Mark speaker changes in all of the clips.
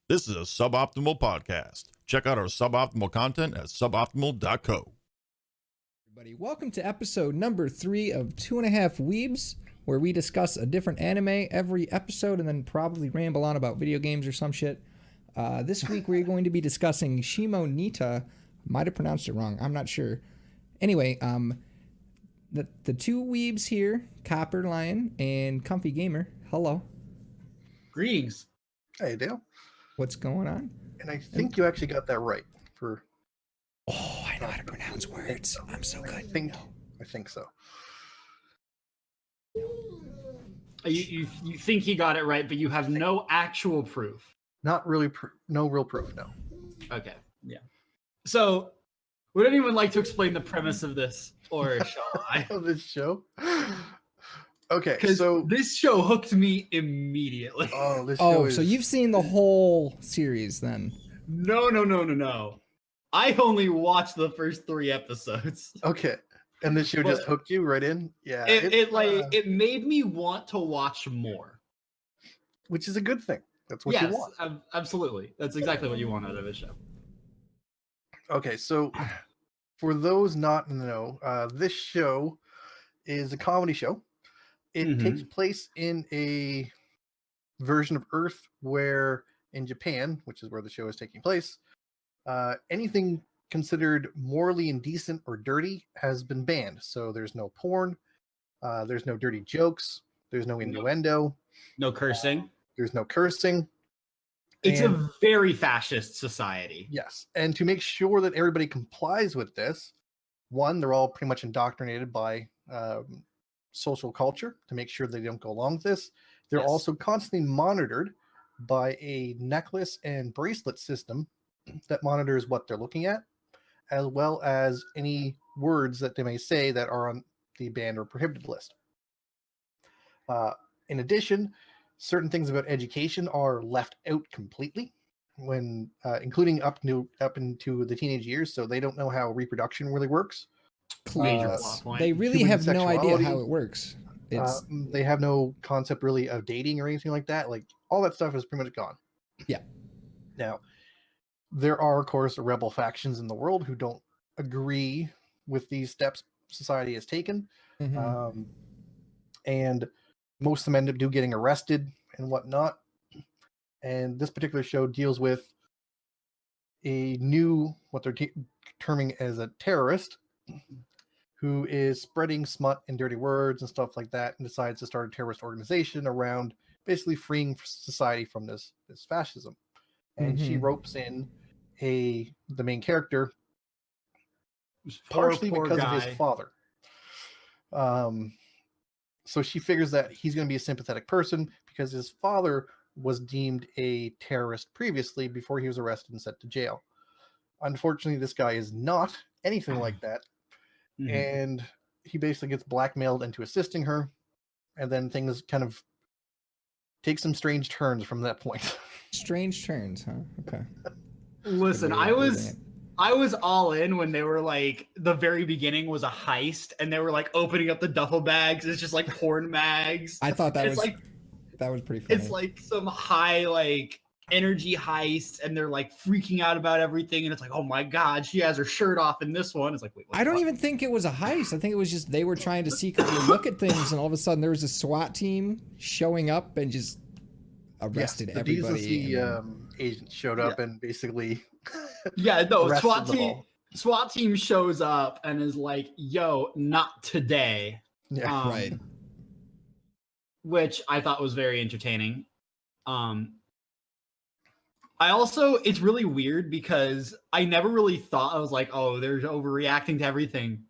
Speaker 1: This is a Suboptimal podcast. Check out our suboptimal content at suboptimal.co.
Speaker 2: Everybody, welcome to episode number 3 of 2.5 Weebs, where we discuss a different anime every episode and then probably ramble on about video games or some shit. This week we're going to be discussing Shimoneta. Might have pronounced it wrong. I'm not sure. Anyway, the two Weebs here, Copper Lion and Comfy Gamer. Hello.
Speaker 3: Greetings.
Speaker 4: Hey, Dale.
Speaker 2: What's going on?
Speaker 4: And I think you actually got that right.
Speaker 2: Oh, I know how to pronounce words. I'm so good.
Speaker 4: I think so.
Speaker 3: You think he got it right, but you have no actual proof.
Speaker 4: Not really. No real proof. No.
Speaker 3: Okay. Yeah. So, would anyone like to explain the premise of this, or shall I?
Speaker 4: Of this show. Okay.
Speaker 3: Because
Speaker 4: So
Speaker 3: this show hooked me immediately.
Speaker 4: this show is...
Speaker 2: so you've seen the whole series then?
Speaker 3: No. I only watched the first 3 episodes.
Speaker 4: Okay. And this show just hooked you right in. Yeah.
Speaker 3: It made me want to watch more.
Speaker 4: Which is a good thing. That's what you want.
Speaker 3: Absolutely. That's exactly what you want out of a show.
Speaker 4: Okay. So for those not in the know, this show is a comedy show. It takes place in a version of Earth where in Japan, which is where the show is taking place, anything considered morally indecent or dirty has been banned. So there's no porn, there's no dirty jokes, there's no innuendo,
Speaker 3: No cursing.
Speaker 4: there's no cursing.
Speaker 3: It's
Speaker 4: And-
Speaker 3: a very fascist society.
Speaker 4: Yes. And to make sure that everybody complies with this, one, they're all pretty much indoctrinated by social culture to make sure they don't go along with this. They're
Speaker 3: Yes.
Speaker 4: also constantly monitored by a necklace and bracelet system that monitors what they're looking at, as well as any words that they may say that are on the banned or prohibited list. In addition, certain things about education are left out completely, when including up into the teenage years, so they don't know how reproduction really works.
Speaker 3: Major
Speaker 4: Uh,
Speaker 3: plot point.
Speaker 2: They really
Speaker 4: human
Speaker 2: have no idea
Speaker 4: sexuality.
Speaker 2: how it works. It's
Speaker 4: They have no concept really of dating or anything like that. Like all that stuff is pretty much gone.
Speaker 2: Yeah.
Speaker 4: Now, there are of course rebel factions in the world who don't agree with these steps society has taken, and most of them end up getting arrested and whatnot. And this particular show deals with a new, what they're terming as a terrorist, who is spreading smut and dirty words and stuff like that, and decides to start a terrorist organization around basically freeing society from this fascism. And she ropes in the main character partially
Speaker 3: Poor
Speaker 4: because
Speaker 3: guy.
Speaker 4: of his father. So she figures that he's going to be a sympathetic person because his father was deemed a terrorist previously before he was arrested and sent to jail. Unfortunately, this guy is not anything like that. And he basically gets blackmailed into assisting her, and then things kind of take some strange turns from that point.
Speaker 2: strange turns, huh? Okay.
Speaker 3: Listen,
Speaker 2: Good way
Speaker 3: I
Speaker 2: of
Speaker 3: was
Speaker 2: putting
Speaker 3: I was all in when they were like, the very beginning was a heist, and they were like opening up the duffel bags. It's just like porn mags.
Speaker 2: I thought that
Speaker 3: It's
Speaker 2: was
Speaker 3: like
Speaker 2: that was pretty funny.
Speaker 3: it's like some high like energy heist, and they're like freaking out about everything, and it's like, oh my god, she has her shirt off in this one. It's like, wait, what
Speaker 2: I
Speaker 3: the
Speaker 2: don't
Speaker 3: fuck?
Speaker 2: even think it was a heist. I think it was just they were trying to secretly look at things, and all of a sudden there was a SWAT team showing up and just arrested
Speaker 4: the
Speaker 2: everybody.
Speaker 4: decency
Speaker 2: and then-
Speaker 4: agent showed up and basically
Speaker 3: Yeah, no,
Speaker 4: arrested
Speaker 3: SWAT
Speaker 4: them
Speaker 3: team
Speaker 4: all.
Speaker 3: SWAT team shows up and is like, yo, not today.
Speaker 4: Yeah.
Speaker 2: Right.
Speaker 3: Which I thought was very entertaining. I also, it's really weird because I never really thought, I was like, oh, they're overreacting to everything.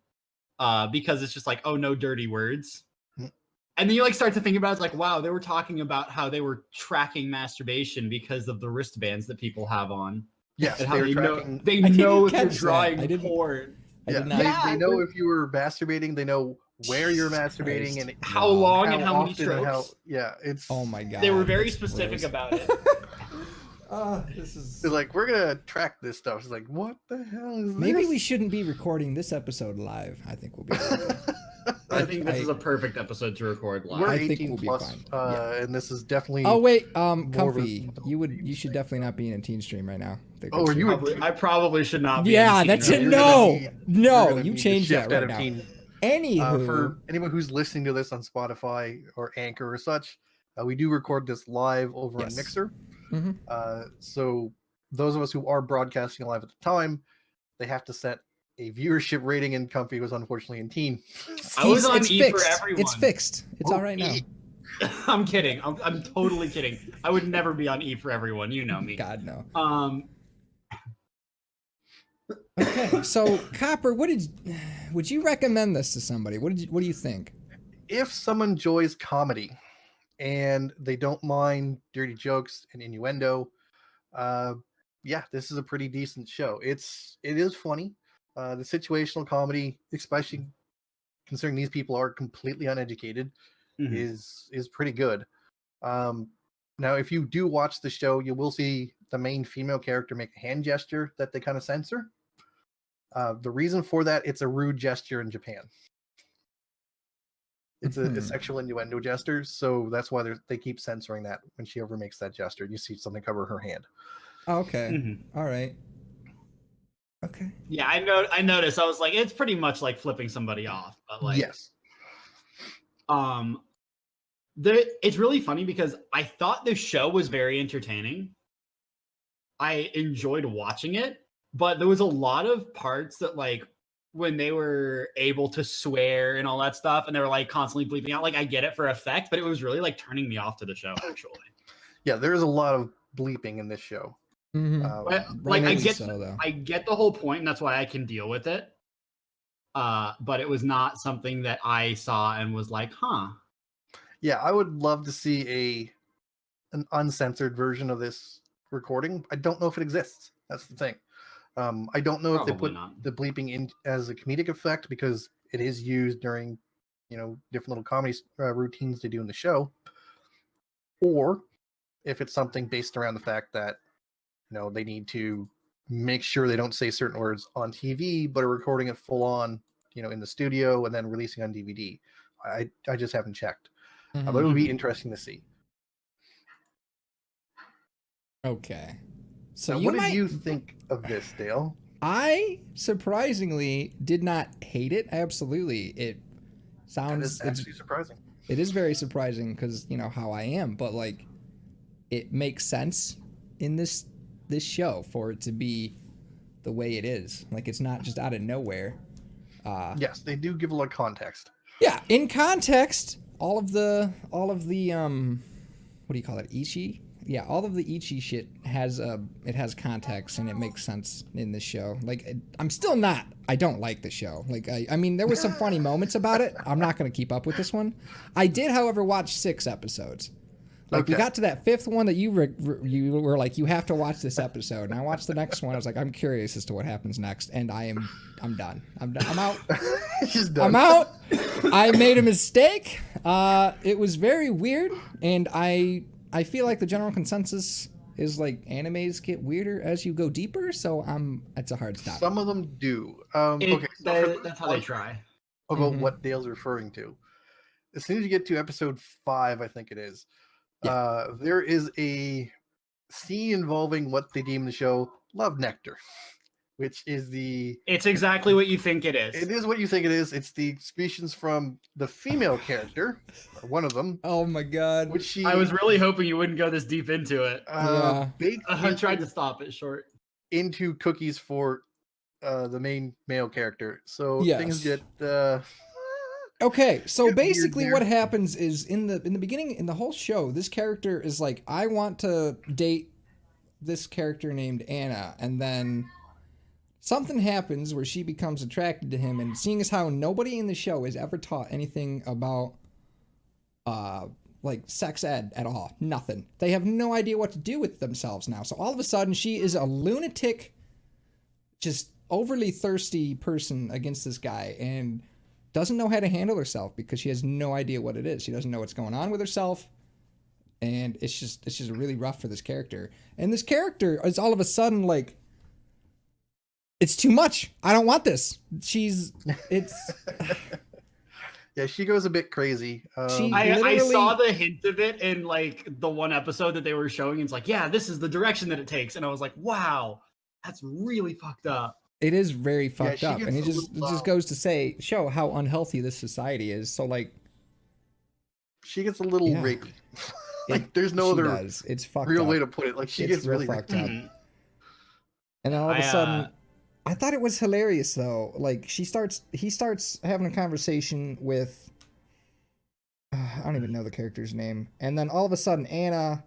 Speaker 3: Because it's just like, oh, no dirty words.
Speaker 4: Mm.
Speaker 3: And then you like start to think about it, it's like, wow, they were talking about how they were tracking masturbation because of the wristbands that people have on.
Speaker 4: Yes,
Speaker 3: And how
Speaker 4: they're
Speaker 3: they know,
Speaker 4: tracking.
Speaker 3: they
Speaker 2: I didn't
Speaker 3: know if they're
Speaker 2: catch that.
Speaker 3: drawing
Speaker 2: I didn't-
Speaker 3: porn.
Speaker 2: I
Speaker 4: Yeah,
Speaker 2: did not.
Speaker 3: Yeah,
Speaker 4: they know
Speaker 3: but-
Speaker 4: if you were masturbating. They know where you're
Speaker 2: Jesus
Speaker 4: masturbating
Speaker 2: Christ.
Speaker 4: and
Speaker 3: How long and how many
Speaker 4: often and
Speaker 3: strokes.
Speaker 4: yeah, it's.
Speaker 2: Oh my god.
Speaker 3: They were very
Speaker 2: that's
Speaker 3: specific
Speaker 2: gross.
Speaker 3: about it.
Speaker 2: This is
Speaker 4: They're like, we're gonna track this stuff. It's like, what the hell is
Speaker 2: maybe
Speaker 4: this?
Speaker 2: we shouldn't be recording this episode live. I think we'll be okay.
Speaker 3: I think this is a perfect episode to record live.
Speaker 4: We're
Speaker 2: I think
Speaker 4: 18
Speaker 2: we'll be
Speaker 4: plus,
Speaker 2: fine. Yeah.
Speaker 4: and this is definitely.
Speaker 2: Oh wait,
Speaker 4: more of a-
Speaker 2: Comfy, you should definitely not be in a teen stream right now.
Speaker 4: Oh, are you?
Speaker 3: I probably should not be.
Speaker 2: Yeah,
Speaker 3: in
Speaker 2: that's
Speaker 3: teen
Speaker 2: it.
Speaker 3: right
Speaker 2: No,
Speaker 4: You're
Speaker 2: no,
Speaker 4: gonna
Speaker 2: you
Speaker 4: need to
Speaker 2: changed that
Speaker 4: shift
Speaker 2: right
Speaker 4: out of
Speaker 2: now.
Speaker 4: teen.
Speaker 2: Anywho,
Speaker 4: For anyone who's listening to this on Spotify or Anchor or such, we do record this live over on
Speaker 2: Yes.
Speaker 4: Mixer.
Speaker 2: Mhm.
Speaker 4: So those of us who are broadcasting live at the time, they have to set a viewership rating, and Comfy was unfortunately in teen.
Speaker 3: I was on
Speaker 2: it's
Speaker 3: E
Speaker 2: fixed.
Speaker 3: for everyone.
Speaker 2: It's fixed. It's all right now.
Speaker 3: I'm kidding. I'm totally kidding. I would never be on E for everyone. You know me.
Speaker 2: God no. Okay, so Copper, would you recommend this to somebody? What do you think?
Speaker 4: If someone enjoys comedy and they don't mind dirty jokes and innuendo, yeah, this is a pretty decent show. It is funny. The situational comedy, especially considering these people are completely uneducated, is pretty good. Now, if you do watch the show, you will see the main female character make a hand gesture that they kind of censor. The reason for that, it's a rude gesture in Japan. It's a sexual innuendo gesture, so that's why they keep censoring that when she ever makes that gesture. You see something cover her hand.
Speaker 2: Oh, okay. All right. Okay.
Speaker 3: Yeah, I noticed. I was like, it's pretty much like flipping somebody off, but like,
Speaker 4: Yes.
Speaker 3: It's really funny because I thought the show was very entertaining. I enjoyed watching it, but there was a lot of parts that like when they were able to swear and all that stuff, and they were like constantly bleeping out. Like I get it for effect, but it was really like turning me off to the show. Actually,
Speaker 4: Yeah, there is a lot of bleeping in this show.
Speaker 3: but like I get
Speaker 2: though.
Speaker 3: I get the whole point, and that's why I can deal with it. But it was not something that I saw and was like, huh.
Speaker 4: Yeah, I would love to see an uncensored version of this recording. I don't know if it exists. That's the thing. I don't know if they
Speaker 3: Probably
Speaker 4: put
Speaker 3: not.
Speaker 4: the bleeping in as a comedic effect because it is used during, different little comedy routines they do in the show, or if it's something based around the fact that, they need to make sure they don't say certain words on TV, but are recording it full on, in the studio and then releasing on DVD. I just haven't checked. But it would be interesting to see.
Speaker 2: Okay. So
Speaker 4: Now, what did you think of this, Dale?
Speaker 2: I surprisingly did not hate it. Absolutely. It sounds
Speaker 4: That is actually surprising.
Speaker 2: It is very surprising because how I am, but like it makes sense in this show for it to be the way it is. Like it's not just out of nowhere.
Speaker 4: Yes, they do give a lot of context.
Speaker 2: Yeah, in context, all of the what do you call it? Ichi? Yeah, all of the Ichi shit has context and it makes sense in this show. Like I don't like the show. Like I mean there was some funny moments about it. I'm not going to keep up with this one. I did however watch 6 episodes. Like we got to that 5th one that you were like you have to watch this episode. And I watched the next one. I was like I'm curious as to what happens next and I'm done. I'm done. I'm out.
Speaker 4: She's done.
Speaker 2: I'm out. I made a mistake. It was very weird and I feel like the general consensus is like animes get weirder as you go deeper, so it's a hard stop.
Speaker 4: Some of them do. Okay, so
Speaker 3: That's how they try.
Speaker 4: About what Dale's referring to. As soon as you get to episode 5, I think it is, there is a scene involving what they deem the show Love Nectar, which is
Speaker 3: It's exactly what you think it is.
Speaker 4: It is what you think it is. It's the excretions from the female character, or one of them.
Speaker 2: Oh my god.
Speaker 4: Which
Speaker 3: I was really hoping you wouldn't go this deep into it. I tried to stop it short.
Speaker 4: Into cookies for the main male character. So things get
Speaker 2: okay, so basically what happens is in the beginning, in the whole show, this character is like, I want to date this character named Anna, and then something happens where she becomes attracted to him, and seeing as how nobody in the show is ever taught anything about like sex ed at all, nothing. They have no idea what to do with themselves now. So all of a sudden she is a lunatic, just overly thirsty person against this guy and doesn't know how to handle herself because she has no idea what it is. She doesn't know what's going on with herself. And it's just really rough for this character. And this character is all of a sudden like, it's too much. I don't want this.
Speaker 4: Yeah, she goes a bit crazy.
Speaker 2: She-
Speaker 3: I
Speaker 2: Literally-
Speaker 3: saw the hint of it in like the one episode that they were showing. It's like, yeah, this is the direction that it takes, and I was like, wow, that's really fucked up.
Speaker 2: It is very fucked
Speaker 4: she
Speaker 2: up,
Speaker 4: gets
Speaker 2: and it
Speaker 4: a
Speaker 2: just
Speaker 4: little,
Speaker 2: goes to show how unhealthy this society is. So like,
Speaker 4: she gets a little
Speaker 2: Yeah.
Speaker 4: rapey. Like, there's no
Speaker 2: she
Speaker 4: other
Speaker 2: does. It's fucked
Speaker 4: real
Speaker 2: up.
Speaker 4: way to put it. Like, she
Speaker 2: It's
Speaker 4: gets
Speaker 2: real
Speaker 4: really
Speaker 2: fucked
Speaker 4: rapey.
Speaker 2: up. And then all of a
Speaker 3: I,
Speaker 2: sudden, I thought it was hilarious though. Like he starts having a conversation with I don't even know the character's name, and then all of a sudden Anna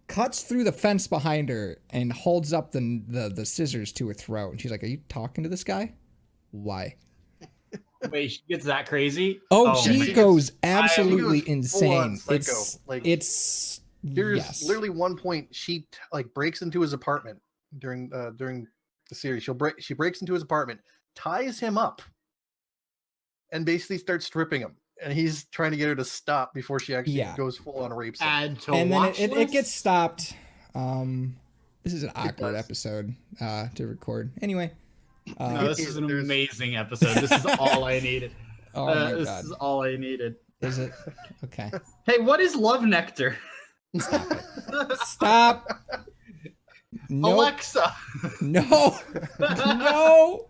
Speaker 2: cuts through the fence behind her and holds up the scissors to her throat, and she's like, "Are you talking to this guy? Why?"
Speaker 3: Wait, she gets that crazy?
Speaker 2: Oh, she
Speaker 3: man.
Speaker 2: goes
Speaker 4: She
Speaker 2: absolutely
Speaker 4: goes
Speaker 2: insane.
Speaker 4: full-on psycho.
Speaker 2: It's
Speaker 4: Like,
Speaker 2: it's
Speaker 4: There's
Speaker 2: yes.
Speaker 4: literally one point she like breaks into his apartment during the series. She breaks into his apartment, ties him up, and basically starts stripping him. And he's trying to get her to stop before she actually goes full on rapes him.
Speaker 3: Add to
Speaker 2: And then
Speaker 3: watch
Speaker 2: it
Speaker 3: list?
Speaker 2: gets stopped. This is an awkward
Speaker 4: does.
Speaker 2: episode to record. Anyway.
Speaker 3: No, this is an amazing episode. This is all I needed.
Speaker 2: Oh my
Speaker 3: This
Speaker 2: god.
Speaker 3: is all I needed.
Speaker 2: Is it? Okay.
Speaker 3: Hey, what is love nectar?
Speaker 2: Stop. Nope.
Speaker 3: Alexa.
Speaker 2: No. No.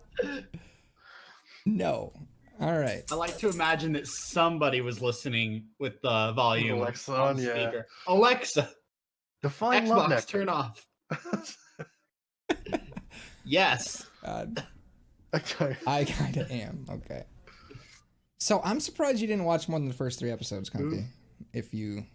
Speaker 2: No. All right.
Speaker 3: I like to imagine that somebody was listening with the volume
Speaker 4: Alexa
Speaker 3: on
Speaker 4: on, yeah.
Speaker 3: speaker. Alexa,
Speaker 4: Define love
Speaker 3: Xbox,
Speaker 4: nectar.
Speaker 3: turn off. Yes.
Speaker 2: God,
Speaker 4: Okay.
Speaker 2: I kind of am. Okay. So I'm surprised you didn't watch more than the first 3 episodes, Comfy. If you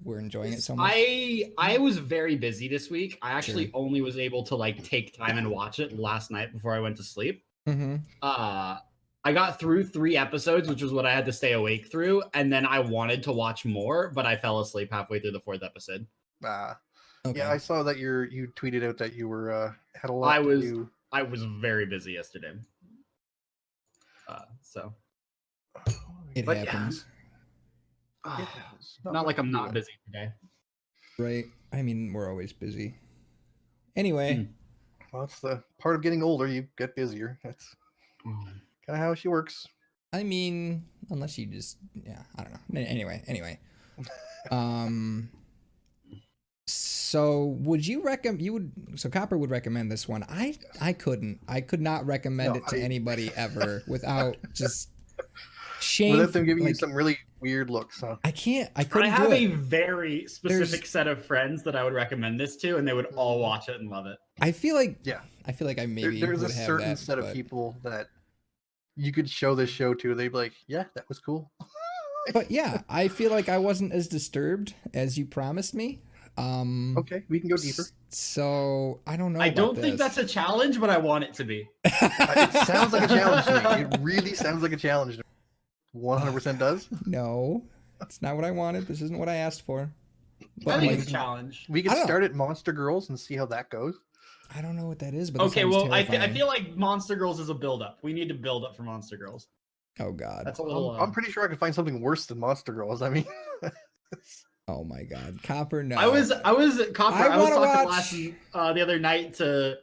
Speaker 2: were enjoying it so much.
Speaker 3: I was very busy this week. I actually only was able to like take time and watch it last night before I went to sleep.
Speaker 2: Mm-hmm.
Speaker 3: I got through 3 episodes, which was what I had to stay awake through, and then I wanted to watch more, but I fell asleep halfway through the 4th episode.
Speaker 2: Okay.
Speaker 4: Yeah, I saw that you tweeted out that you were had a lot
Speaker 3: I was
Speaker 4: to do.
Speaker 3: I was very busy yesterday. So
Speaker 2: It
Speaker 3: but yeah.
Speaker 2: happens.
Speaker 4: It's
Speaker 3: not like I'm
Speaker 4: much
Speaker 3: not
Speaker 4: to do.
Speaker 3: busy today.
Speaker 2: Right. I mean, we're always busy. Anyway.
Speaker 4: Well, that's the part of getting older. You get busier. That's kind of how she works.
Speaker 2: I mean, unless you just, I don't know. Anyway. So would you recommend, so Copper would recommend this one. I could not recommend it to anybody ever without just shame.
Speaker 4: Without them giving you some really weird looks, huh?
Speaker 2: I
Speaker 3: I
Speaker 2: couldn't
Speaker 3: have
Speaker 2: do
Speaker 3: a
Speaker 2: it.
Speaker 3: very specific set of friends that I would recommend this to, and they would all watch it and love it.
Speaker 2: I feel like I
Speaker 4: There's
Speaker 2: maybe
Speaker 4: a
Speaker 2: would have
Speaker 4: certain
Speaker 2: that,
Speaker 4: set of
Speaker 2: but
Speaker 4: people that you could show this show to. They'd be like, yeah, that was cool.
Speaker 2: But yeah, I feel like I wasn't as disturbed as you promised me.
Speaker 4: Okay, we can go deeper.
Speaker 2: So I don't know.
Speaker 3: I
Speaker 2: about
Speaker 3: don't think
Speaker 2: this.
Speaker 3: that's a challenge, but I want it to be.
Speaker 4: It sounds like a challenge to me. It really sounds like a challenge to me. 100% does.
Speaker 2: No, it's not what I wanted. This isn't what I asked for.
Speaker 3: I
Speaker 2: But
Speaker 3: think
Speaker 2: like,
Speaker 3: it's a challenge.
Speaker 4: We
Speaker 2: I
Speaker 4: can
Speaker 2: don't know.
Speaker 4: start at Monster Girls and see how that goes.
Speaker 2: I don't know what that is, but that
Speaker 3: Okay,
Speaker 2: sounds
Speaker 3: well, I
Speaker 2: terrifying.
Speaker 3: feel like Monster Girls is a build-up. We need to build up for Monster Girls.
Speaker 2: Oh God.
Speaker 3: That's a little.
Speaker 4: I'm pretty sure I could find something worse than Monster Girls. I mean,
Speaker 2: Oh my God, Copper. No.
Speaker 3: I was Copper.
Speaker 2: I
Speaker 3: I was
Speaker 2: wanna
Speaker 3: talking
Speaker 2: watch-
Speaker 3: the other night to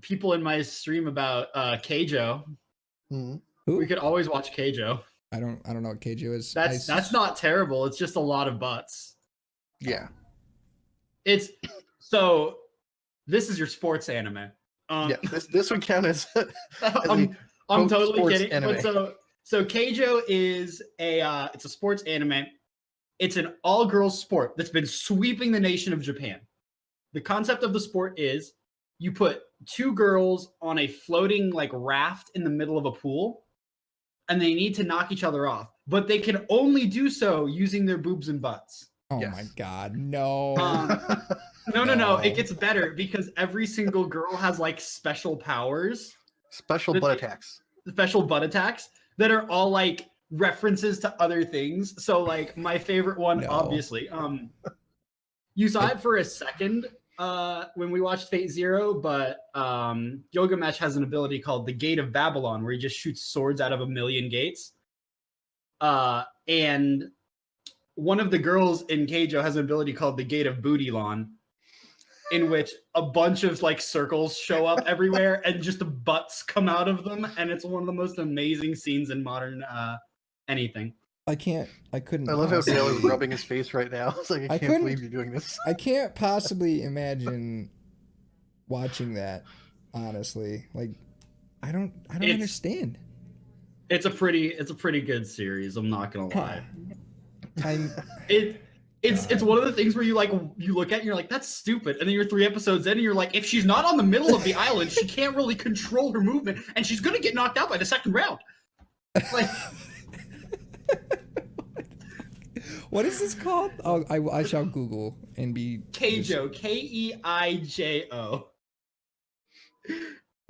Speaker 3: people in my stream about Keijo.
Speaker 4: mhm.
Speaker 2: Who?
Speaker 3: We could always watch Keijo.
Speaker 2: I don't know what Keijo is.
Speaker 3: That's not terrible. It's just a lot of butts.
Speaker 4: Yeah.
Speaker 3: It's so. This is your sports anime.
Speaker 4: Yeah. This would count as.
Speaker 3: I'm
Speaker 4: quote,
Speaker 3: totally
Speaker 4: sports
Speaker 3: kidding.
Speaker 4: anime.
Speaker 3: But so Keijo is it's a sports anime. It's an all-girls sport that's been sweeping the nation of Japan. The concept of the sport is you put 2 girls on a floating like raft in the middle of a pool, and they need to knock each other off, but they can only do so using their boobs and butts.
Speaker 2: Oh
Speaker 4: Yes.
Speaker 2: my God, no.
Speaker 3: No.
Speaker 2: No.
Speaker 3: It gets better because every single girl has like special powers,
Speaker 4: Special butt attacks.
Speaker 3: special butt attacks that are all like references to other things. So like my favorite one,
Speaker 2: No.
Speaker 3: obviously, you saw it for a second when we watched Fate Zero, but Gilgamesh has an ability called the Gate of Babylon, where he just shoots swords out of a million gates. And one of the girls in Keijo has an ability called the Gate of Bootylon, in which a bunch of like circles show up everywhere and just the butts come out of them, and it's one of the most amazing scenes in modern anything.
Speaker 2: I couldn't.
Speaker 4: I love how
Speaker 2: possibly-
Speaker 4: Dale is rubbing his face right now. It's like, I can't
Speaker 2: couldn't-
Speaker 4: believe you're doing this.
Speaker 2: I can't possibly imagine watching that. Honestly, like, I don't understand.
Speaker 3: It's a pretty good series. I'm not gonna lie.
Speaker 2: I'm.
Speaker 3: It's one of the things where you look at it and you're like, that's stupid, and then you're 3 episodes in and you're like, if she's not on the middle of the island, she can't really control her movement, and she's gonna get knocked out by the second round. Like,
Speaker 2: What is this called? Oh, I shall Google and be
Speaker 3: Keijo, Keijo.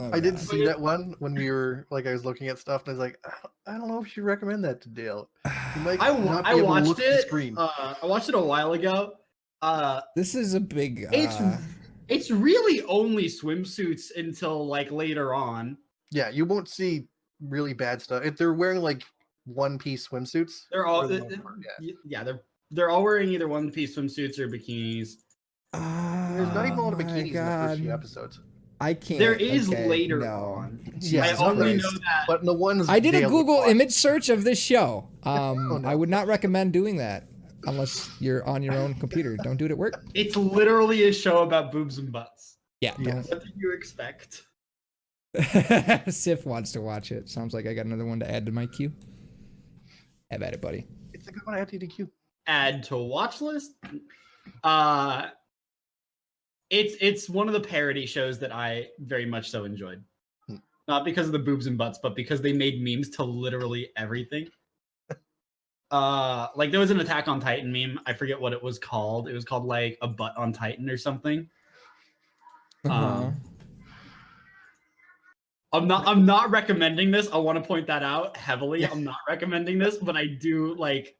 Speaker 2: Oh,
Speaker 4: I did
Speaker 2: God.
Speaker 4: see that one when we were like, I was looking at stuff and I was like, I don't know if you should recommend that to Dale. He might
Speaker 3: I
Speaker 4: not be able to
Speaker 3: watched
Speaker 4: look at the
Speaker 3: it.
Speaker 4: screen.
Speaker 3: I watched it a while ago.
Speaker 2: This is a big.
Speaker 3: It's really only swimsuits until like later on.
Speaker 4: Yeah, you won't see really bad stuff. If they're wearing like one-piece swimsuits,
Speaker 3: They're all
Speaker 4: for the most part, yeah.
Speaker 3: they're all wearing either one-piece swimsuits or bikinis.
Speaker 4: There's not even a lot of
Speaker 2: Oh
Speaker 4: bikinis in the first few episodes.
Speaker 2: I can't.
Speaker 3: There is
Speaker 2: okay,
Speaker 3: later
Speaker 2: no.
Speaker 3: on.
Speaker 4: Yeah,
Speaker 3: I
Speaker 4: it's
Speaker 3: only
Speaker 4: nice.
Speaker 3: know that.
Speaker 4: But the ones
Speaker 2: I did a
Speaker 4: Dale would
Speaker 2: Google
Speaker 4: watch-
Speaker 2: image search of this show.
Speaker 4: no.
Speaker 2: I would not recommend doing that unless you're on your own computer. Don't do it at work.
Speaker 3: It's literally a show about boobs and butts.
Speaker 2: Yeah.
Speaker 4: Yes.
Speaker 3: What do you expect?
Speaker 2: Don't. Sif wants to watch it. Sounds like I got another one to add to my queue. Have at it, buddy.
Speaker 4: It's a good one. I have to queue.
Speaker 3: Add to watch list. It's one of the parody shows that I very much so enjoyed. Not because of the boobs and butts, but because they made memes to literally everything. Like there was an Attack on Titan meme. I forget what it was called. It was called like a butt on Titan or something.
Speaker 2: Uh-huh.
Speaker 3: I'm not recommending this. I want to point that out heavily. I'm not recommending this, but I do like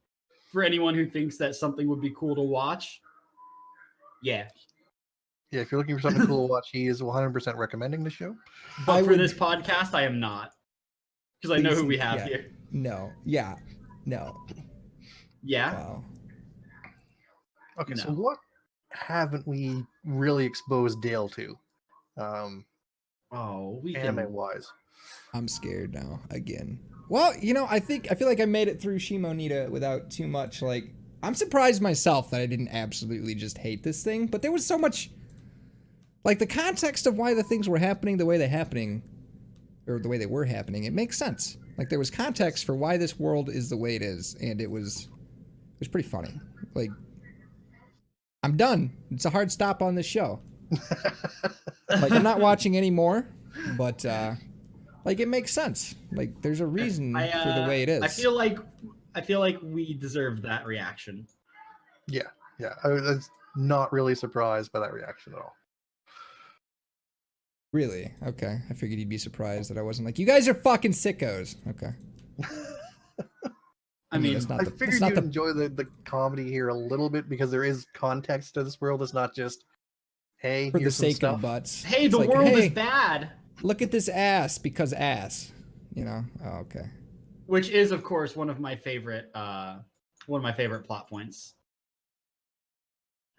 Speaker 3: for anyone who thinks that something would be cool to watch. Yeah.
Speaker 4: Yeah, if you're looking for something cool to watch, he is 100% recommending the show.
Speaker 3: But
Speaker 2: I
Speaker 3: for
Speaker 2: would-
Speaker 3: this podcast, I am not. Because I know who we have
Speaker 2: Yeah.
Speaker 3: here.
Speaker 2: No. Yeah. No.
Speaker 3: Yeah.
Speaker 2: Wow.
Speaker 4: Okay, so
Speaker 3: No.
Speaker 4: what haven't we really exposed Dale to,
Speaker 3: Oh, we can.
Speaker 4: anime-wise?
Speaker 2: I'm scared now again. Well, I feel like I made it through Shimoneta without too much. Like, I'm surprised myself that I didn't absolutely just hate this thing. But there was so much, like the context of why the things were happening the way they're happening, or the way they were happening. It makes sense. Like there was context for why this world is the way it is, and it was pretty funny. Like, I'm done. It's a hard stop on this show. Like I'm not watching anymore, but like it makes sense. Like there's a reason for the way it is.
Speaker 3: I feel like we deserve that reaction.
Speaker 4: Yeah, I was not really surprised by that reaction at all.
Speaker 2: Really? Okay. I figured you'd be surprised that I wasn't like, you guys are fucking sickos. Okay.
Speaker 3: I mean,
Speaker 2: that's not
Speaker 4: I
Speaker 2: the,
Speaker 4: figured
Speaker 2: that's not
Speaker 4: you'd
Speaker 2: the,
Speaker 4: enjoy the comedy here a little bit because there is context to this world. It's not just, hey,
Speaker 2: for the
Speaker 4: here's some
Speaker 2: sake
Speaker 4: stuff.
Speaker 2: of butts.
Speaker 3: hey,
Speaker 2: It's
Speaker 3: the
Speaker 2: like,
Speaker 3: world
Speaker 2: hey,
Speaker 3: is bad.
Speaker 2: Look at this ass because ass. Oh, okay.
Speaker 3: Which is, of course, one of my favorite plot points.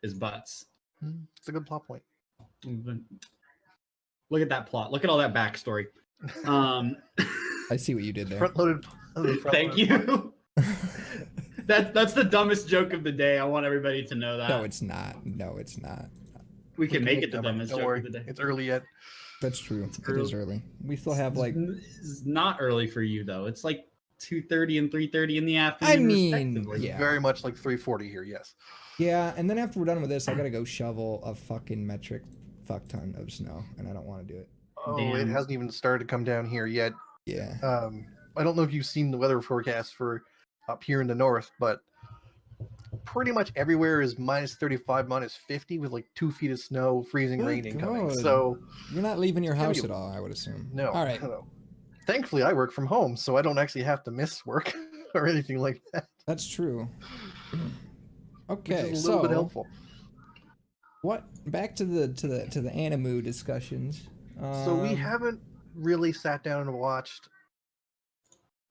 Speaker 3: Is butts.
Speaker 4: It's a good plot point.
Speaker 3: Look at that plot. Look at all that backstory.
Speaker 2: I see what you did there.
Speaker 4: Front-loaded.
Speaker 3: Thank you. That's the dumbest joke of the day. I want everybody to know that.
Speaker 2: No, it's not. No, it's not.
Speaker 3: we can make it the
Speaker 4: dumber.
Speaker 3: dumbest
Speaker 4: Don't
Speaker 3: joke
Speaker 4: worry.
Speaker 3: of the day.
Speaker 4: It's early yet.
Speaker 2: That's true. It
Speaker 3: early.
Speaker 2: is early. We still have like.
Speaker 3: It's not early for you though. It's like 2:30 and 3:30 in the afternoon.
Speaker 2: I mean,
Speaker 3: respectively.
Speaker 2: yeah.
Speaker 4: Very much like 3:40 here. Yes.
Speaker 2: Yeah, and then after we're done with this, I gotta go shovel a fucking metric fuck ton of snow, and I don't want to do it.
Speaker 4: Oh, it
Speaker 3: Damn.
Speaker 4: hasn't even started to come down here yet.
Speaker 2: Yeah.
Speaker 4: I don't know if you've seen the weather forecast for up here in the north, but pretty much everywhere is minus 35, minus 50 with like 2 feet of snow, freezing
Speaker 2: Good
Speaker 4: rain incoming.
Speaker 2: God.
Speaker 4: So
Speaker 2: You're not leaving your
Speaker 4: gonna
Speaker 2: house
Speaker 4: be-
Speaker 2: at all, I would assume.
Speaker 4: no.
Speaker 2: All right.
Speaker 4: No. Thankfully, I work from home, so I don't actually have to miss work or anything like that.
Speaker 2: That's true.
Speaker 4: Which
Speaker 2: Okay,
Speaker 4: is a little bit
Speaker 2: so
Speaker 4: helpful.
Speaker 2: what? Back to the animu discussions.
Speaker 4: So we haven't really sat down and watched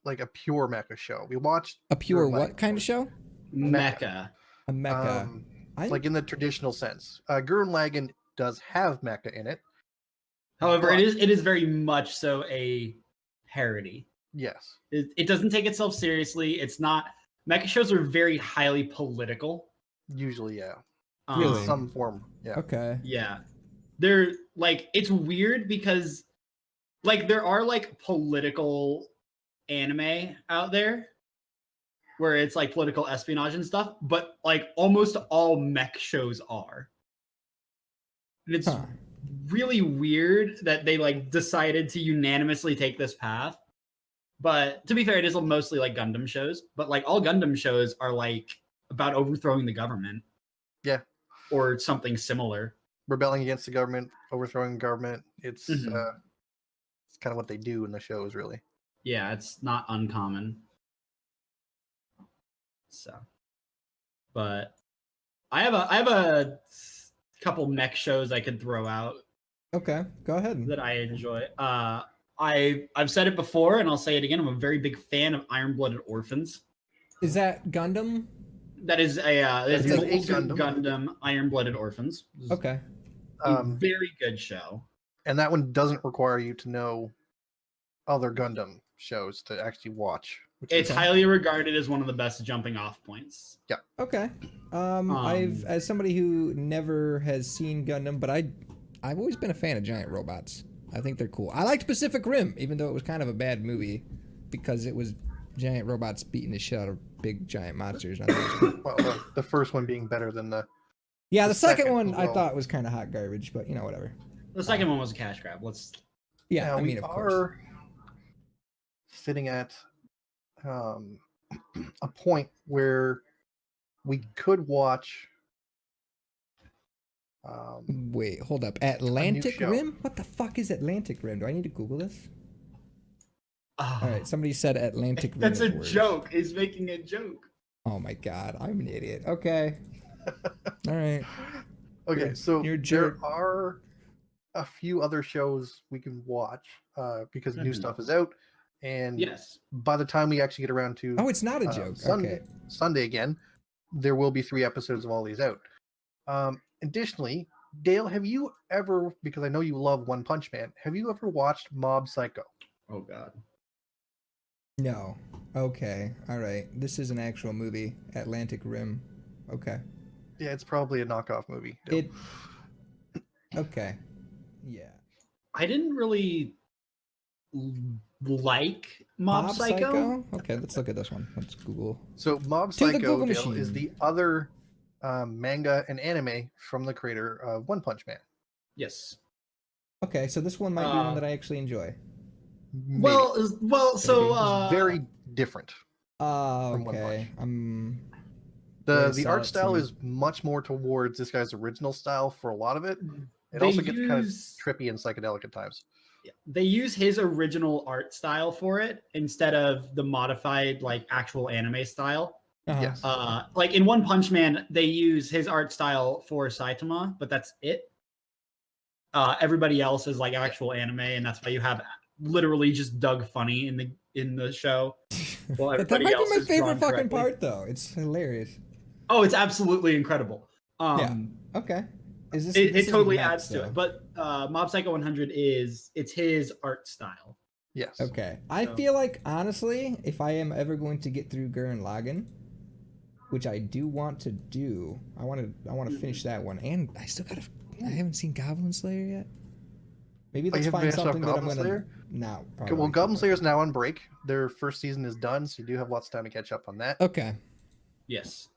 Speaker 4: like a pure mecha show. We watched
Speaker 2: a pure
Speaker 4: Gurren
Speaker 2: what
Speaker 4: Lagann
Speaker 2: kind of show?
Speaker 3: Mecha.
Speaker 2: A mecha.
Speaker 4: like in the traditional sense. Gurren Lagann does have mecha in it.
Speaker 3: However,
Speaker 4: but-
Speaker 3: it is very much so a parody.
Speaker 4: Yes.
Speaker 3: It doesn't take itself seriously. It's not mecha shows are very highly political.
Speaker 4: Usually, yeah.
Speaker 2: Really?
Speaker 4: In some form, yeah.
Speaker 2: Okay.
Speaker 3: Yeah. They're like, it's weird because like there are like political anime out there where it's like political espionage and stuff, but like almost all mech shows are. And it's really weird that they like decided to unanimously take this path. But to be fair, it is mostly like Gundam shows, but like all Gundam shows are like about overthrowing the government.
Speaker 4: Yeah.
Speaker 3: Or something similar.
Speaker 4: Rebelling against the government, overthrowing the government. It's kind of what they do in the shows, really.
Speaker 3: Yeah, it's not uncommon. So, but I have a couple mech shows I could throw out.
Speaker 2: Okay, go ahead.
Speaker 3: That I enjoy. I've said it before and I'll say it again. I'm a very big fan of Iron-Blooded Orphans.
Speaker 2: Is that Gundam?
Speaker 3: That is a Gundam Iron-Blooded Orphans.
Speaker 2: Okay.
Speaker 3: A very good show.
Speaker 4: And that one doesn't require you to know other Gundam shows to actually watch.
Speaker 3: It's highly regarded as one of the best jumping off points.
Speaker 4: Yeah.
Speaker 2: Okay. I've, as somebody who never has seen Gundam, but I've always been a fan of giant robots. I think they're cool. I liked Pacific Rim, even though it was kind of a bad movie because it was giant robots beating the shit out of big giant monsters.
Speaker 4: Well, the first one being better than the...
Speaker 2: Yeah, the second one I thought was kind of hot garbage, but you know, whatever.
Speaker 3: The second one was a cash grab.
Speaker 2: Yeah, I mean, of course.
Speaker 4: Sitting at a point where we could watch...
Speaker 2: Wait, hold up. Atlantic Rim? What the fuck is Atlantic Rim? Do I need to Google this? All right, somebody said Atlantic Rim.
Speaker 3: That's a joke. He's making a joke.
Speaker 2: Oh my god, I'm an idiot. Okay. All right.
Speaker 4: Okay, so there are a few other shows we can watch because new stuff is out, and by the time we actually get around to
Speaker 2: it's not a joke.
Speaker 4: Sunday again, there will be 3 episodes of all these out. Additionally, Dale, have you ever, because I know you love One Punch Man, have you ever watched Mob Psycho?
Speaker 3: Oh god.
Speaker 2: No. Okay. All right. This is an actual movie, Atlantic Rim. Okay.
Speaker 4: Yeah, it's probably a knockoff movie.
Speaker 2: Okay. Yeah.
Speaker 3: I didn't really like Mob Psycho.
Speaker 2: Okay, let's look at this one. Let's Google.
Speaker 4: So Mob Psycho is the other manga and anime from the creator of One Punch Man.
Speaker 3: Yes.
Speaker 2: Okay, so this one might be one that I actually enjoy.
Speaker 4: Maybe.
Speaker 3: Well, so
Speaker 4: it's very different.
Speaker 2: Okay.
Speaker 4: The art style is much more towards this guy's original style for a lot of it. It also gets kind of trippy and psychedelic at times.
Speaker 3: Yeah, they use his original art style for it instead of the modified like actual anime style.
Speaker 4: Yes.
Speaker 3: Like in One Punch Man, they use his art style for Saitama, but that's it. Everybody else is like actual anime, and that's why you have literally just Doug Funny in the show. Well,
Speaker 2: that might be my favorite fucking part, though. It's hilarious.
Speaker 3: Oh, it's absolutely incredible.
Speaker 2: Yeah. Okay.
Speaker 3: It totally adds to it. But Mob Psycho 100 it's his art style.
Speaker 4: Yes.
Speaker 2: Okay. I feel like honestly, if I am ever going to get through Gurren Lagann, which I do want to do, I want to finish that one, and I haven't seen Goblin Slayer yet. Maybe let's find something that I'm gonna. No.
Speaker 4: Okay, well, Goblin Slayer is now on break. Their first season is done, so you do have lots of time to catch up on that.
Speaker 2: Okay.
Speaker 3: Yes.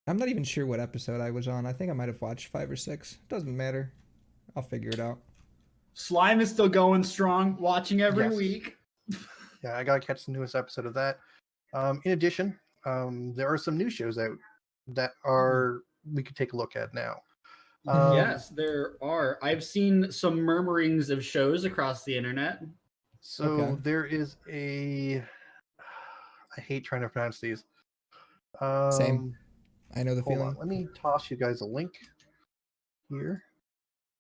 Speaker 2: I'm not even sure what episode I was on. I think I might have watched 5 or 6. Doesn't matter. I'll figure it out.
Speaker 3: Slime is still going strong, watching every week.
Speaker 4: Yeah, I gotta catch the newest episode of that. In addition, there are some new shows out that we could take a look at now.
Speaker 3: Yes, there are. I've seen some murmurings of shows across the internet.
Speaker 4: So there is I hate trying to pronounce these.
Speaker 2: Same. I know the feeling.
Speaker 4: Hold on. Let me toss you guys a link here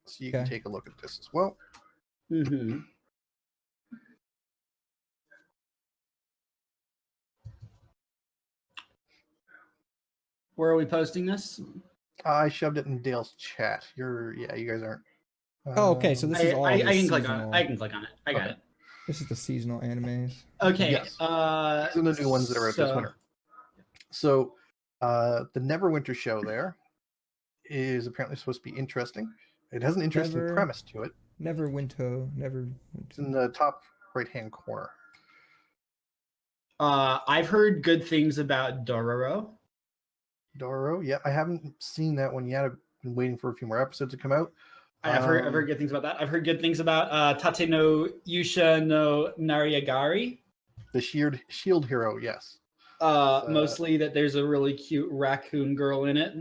Speaker 4: so you can take a look at this as well.
Speaker 3: Mm-hmm. Where are we posting this?
Speaker 4: I shoved it in Dale's chat. You guys aren't.
Speaker 2: Okay, so this is all.
Speaker 3: I can click on it. I can click on it. I got it.
Speaker 2: This is the seasonal animes.
Speaker 3: Okay.
Speaker 4: Yes. These are the new ones that are out this winter. So, the Neverwinter show there is apparently supposed to be interesting. It has an interesting premise to it.
Speaker 2: Neverwinter.
Speaker 4: It's in the top right-hand corner.
Speaker 3: I've heard good things about Dororo.
Speaker 4: Dororo, yeah, I haven't seen that one yet. I've been waiting for a few more episodes to come out.
Speaker 3: I've heard good things about that. I've heard good things about Tate no Yusha no Nariagari.
Speaker 4: The shield hero, yes.
Speaker 3: Mostly that there's a really cute raccoon girl in it.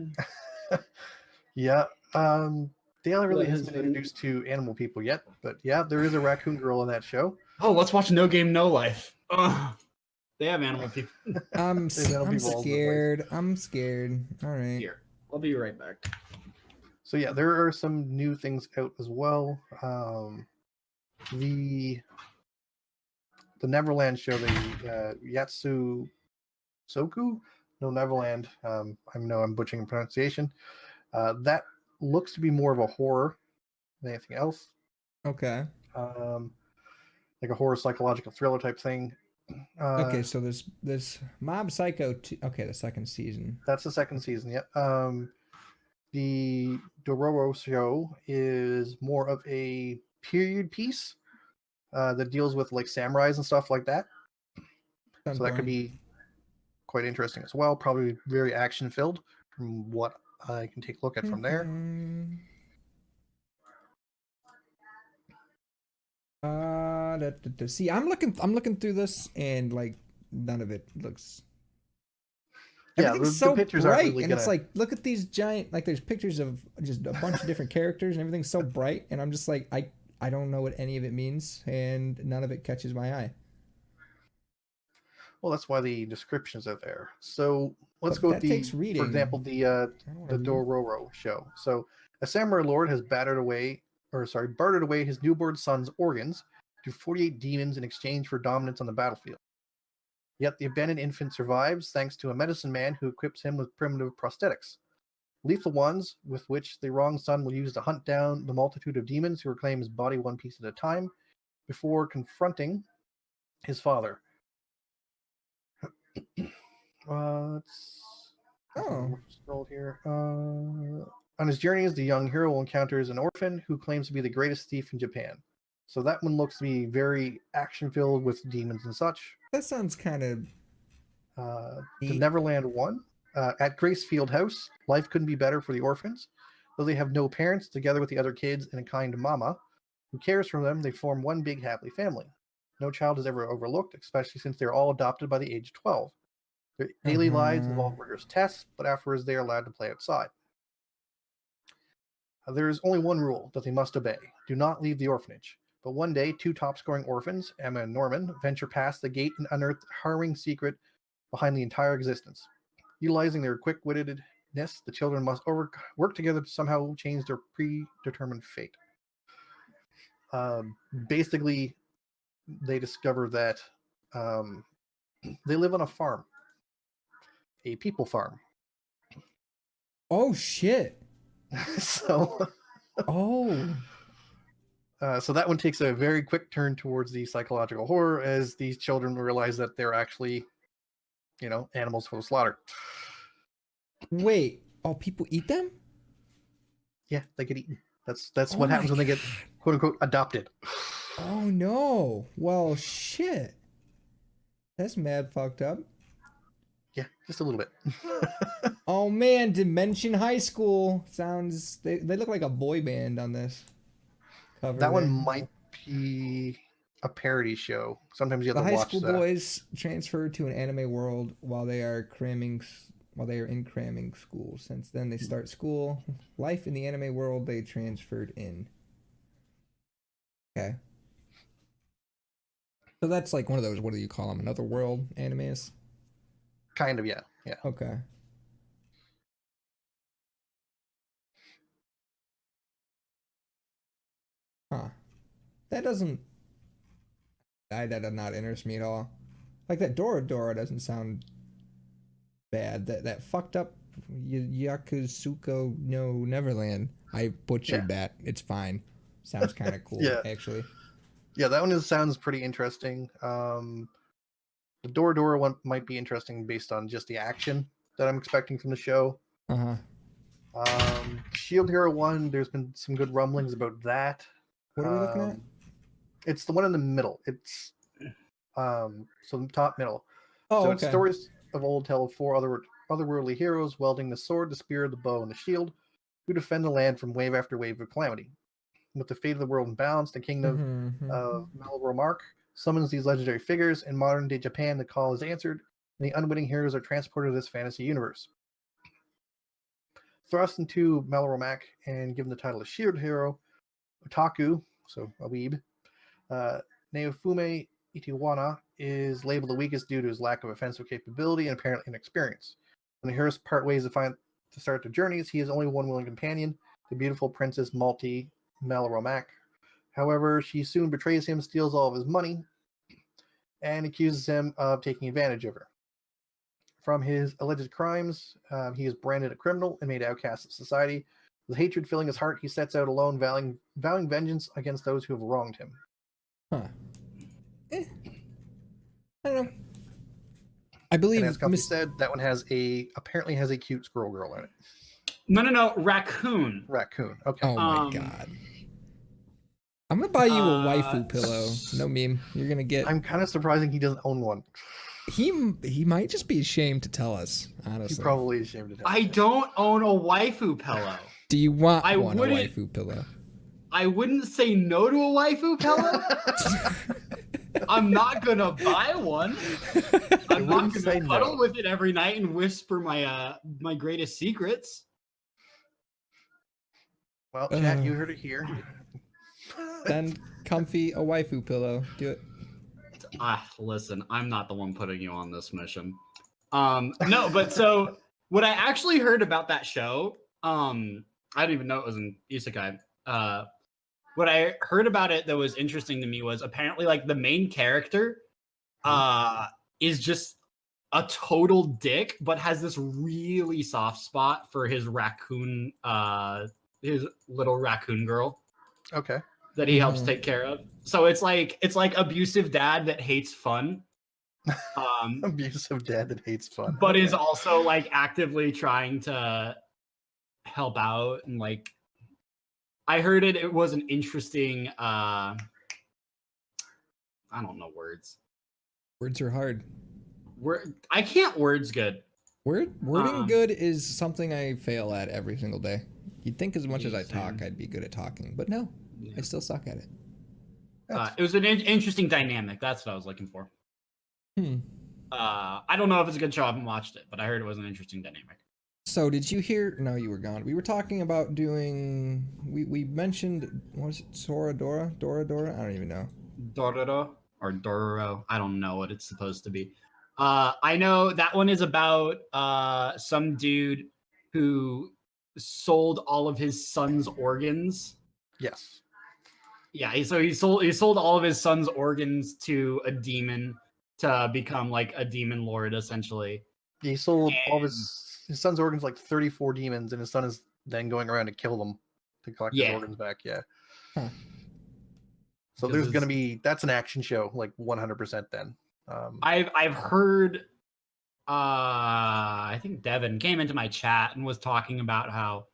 Speaker 4: Yeah. Dale really hasn't been introduced to animal people yet, but yeah, there is a raccoon girl in that show.
Speaker 3: Oh, let's watch No Game No Life. They have animal people.
Speaker 2: I'm scared. I'm scared. All right.
Speaker 3: Here, I'll be right back.
Speaker 4: So yeah, there are some new things out as well. The Neverland show, the Yatsu Soku? No, Neverland. I know I'm butchering the pronunciation. That looks to be more of a horror than anything else.
Speaker 2: Okay.
Speaker 4: Like a horror psychological thriller type thing.
Speaker 2: Okay, so this Mob Psycho 2, okay, the second season.
Speaker 4: That's the second season, yeah. The Dororo show is more of a period piece that deals with like samurais and stuff like that.
Speaker 2: Sounds
Speaker 4: so that could be quite interesting as well. Probably very action filled from what I can take a look at from there.
Speaker 2: See, I'm looking through this and like none of it looks. Everything's so
Speaker 4: pictures
Speaker 2: bright,
Speaker 4: really
Speaker 2: and it's like, look at these giant, like there's pictures of just a bunch of different characters, and everything's so bright, and I'm just like, I don't know what any of it means, and none of it catches my eye.
Speaker 4: Well, that's why the descriptions are there. So let's go with for example, the Dororo show. So a samurai lord has bartered away his newborn son's organs to 48 demons in exchange for dominance on the battlefield. Yet the abandoned infant survives thanks to a medicine man who equips him with primitive prosthetics, lethal ones with which the wronged son will use to hunt down the multitude of demons who reclaim his body one piece at a time before confronting his father. Scroll here. On his journeys, the young hero encounters an orphan who claims to be the greatest thief in Japan. So that one looks to be very action-filled with demons and such.
Speaker 2: That sounds kind of...
Speaker 4: the Neverland one. At Gracefield House, life couldn't be better for the orphans. Though they have no parents, together with the other kids and a kind mama who cares for them, they form one big happy family. No child is ever overlooked, especially since they're all adopted by the age of 12. Their daily lives involve rigorous tests, but afterwards they are allowed to play outside. There is only one rule that they must obey. Do not leave the orphanage. But one day, two top-scoring orphans, Emma and Norman, venture past the gate and unearth the harrowing secret behind the entire existence. Utilizing their quick-wittedness, the children must work together to somehow change their predetermined fate. Basically, they discover that they live on a farm. A people farm.
Speaker 2: Oh, shit.
Speaker 4: So that one takes a very quick turn towards the psychological horror as these children realize that they're actually, animals for the slaughter.
Speaker 2: Wait, people eat them?
Speaker 4: Yeah, they get eaten. That's what happens when they get quote unquote adopted.
Speaker 2: Oh no. Well, shit. That's mad fucked up.
Speaker 4: Yeah, just a little bit.
Speaker 2: Oh man, Dimension High School sounds. They look like a boy band on this cover.
Speaker 4: That one might be a parody show. Sometimes you have to watch
Speaker 2: the high school boys transfer to an anime world while they are in cramming school. Since then, they start school life in the anime world. They transferred in. Okay. So that's like one of those. What do you call them? Another world animes.
Speaker 4: Kind of, yeah.
Speaker 2: Okay. Huh. That does not interest me at all. Like that Dora doesn't sound bad. That fucked up Yakusuko no Neverland. I butchered that. It's fine. Sounds kind of cool, actually.
Speaker 4: Yeah, that one sounds pretty interesting. The Dora one might be interesting based on just the action that I'm expecting from the show.
Speaker 2: Uh-huh.
Speaker 4: Shield Hero one, there's been some good rumblings about that.
Speaker 2: What are we looking at?
Speaker 4: It's the one in the middle. It's so the top middle.
Speaker 2: Oh,
Speaker 4: so
Speaker 2: okay.
Speaker 4: It's stories of old tell of four otherworldly heroes wielding the sword, the spear, the bow, and the shield, who defend the land from wave after wave of calamity. With the fate of the world in balance, the kingdom of Malromark summons these legendary figures. In modern-day Japan, the call is answered, and the unwitting heroes are transported to this fantasy universe. Thrust into Malromark and given the title of Shield Hero, Otaku, so a weeb, Naofume Itiwana is labeled the weakest due to his lack of offensive capability and apparent inexperience. When the heroes part ways to start their journeys, he has only one willing companion, the beautiful Princess Malti Malromark. However, she soon betrays him, steals all of his money, and accuses him of taking advantage of her. From his alleged crimes, he is branded a criminal and made outcast of society. With hatred filling his heart, he sets out alone, vowing vengeance against those who have wronged him.
Speaker 2: Huh. I don't know. I believe,
Speaker 4: and as Comfy said, that one apparently has a cute squirrel girl in it.
Speaker 3: No, raccoon.
Speaker 4: Raccoon. Okay.
Speaker 2: Oh my god. I'm gonna buy you a waifu pillow. No meme. You're gonna get.
Speaker 4: I'm kind of surprising he doesn't own one.
Speaker 2: He might just be ashamed to tell us. Honestly,
Speaker 4: he probably is ashamed to tell us.
Speaker 3: I don't own a waifu pillow.
Speaker 2: Do you want a waifu pillow?
Speaker 3: I wouldn't say no to a waifu pillow. I'm not gonna buy one. I'm not gonna cuddle with it every night and whisper my greatest secrets.
Speaker 4: Well, chat, you heard it here.
Speaker 3: Then
Speaker 2: Comfy a waifu pillow. Do it.
Speaker 3: Listen, I'm not the one putting you on this mission. No, but so what I actually heard about that show, I didn't even know it was an isekai. What I heard about it that was interesting to me was apparently like the main character is just a total dick, but has this really soft spot for his raccoon, his little raccoon girl.
Speaker 4: Okay.
Speaker 3: That he helps take care of. So it's like abusive dad that hates fun.
Speaker 4: Abusive dad that hates fun.
Speaker 3: But is also like actively trying to help out and like I heard it was an interesting I don't know words.
Speaker 2: Words are hard.
Speaker 3: I can't words good.
Speaker 2: Wording good is something I fail at every single day. You'd think as much as I talk, I'd be good at talking, but no. I still suck at it.
Speaker 3: It was an interesting dynamic. That's what I was looking for. I don't know if it's a good show. I haven't watched it, but I heard it was an interesting dynamic.
Speaker 2: So did you hear? No, you were gone. We were talking about doing. We mentioned. What was it? Dora? I don't even know.
Speaker 3: Dororo or Dororo. I don't know what it's supposed to be. I know that one is about some dude who sold all of his son's organs.
Speaker 4: Yes.
Speaker 3: Yeah, so he sold all of his son's organs to a demon to become like a demon lord, essentially.
Speaker 4: He sold all of his son's organs, like 34 demons, and his son is then going around to kill them to collect his organs back. Yeah.
Speaker 2: Huh.
Speaker 4: So there's gonna be that's an action show, like 100%. Then
Speaker 3: I've heard. I think Devin came into my chat and was talking about how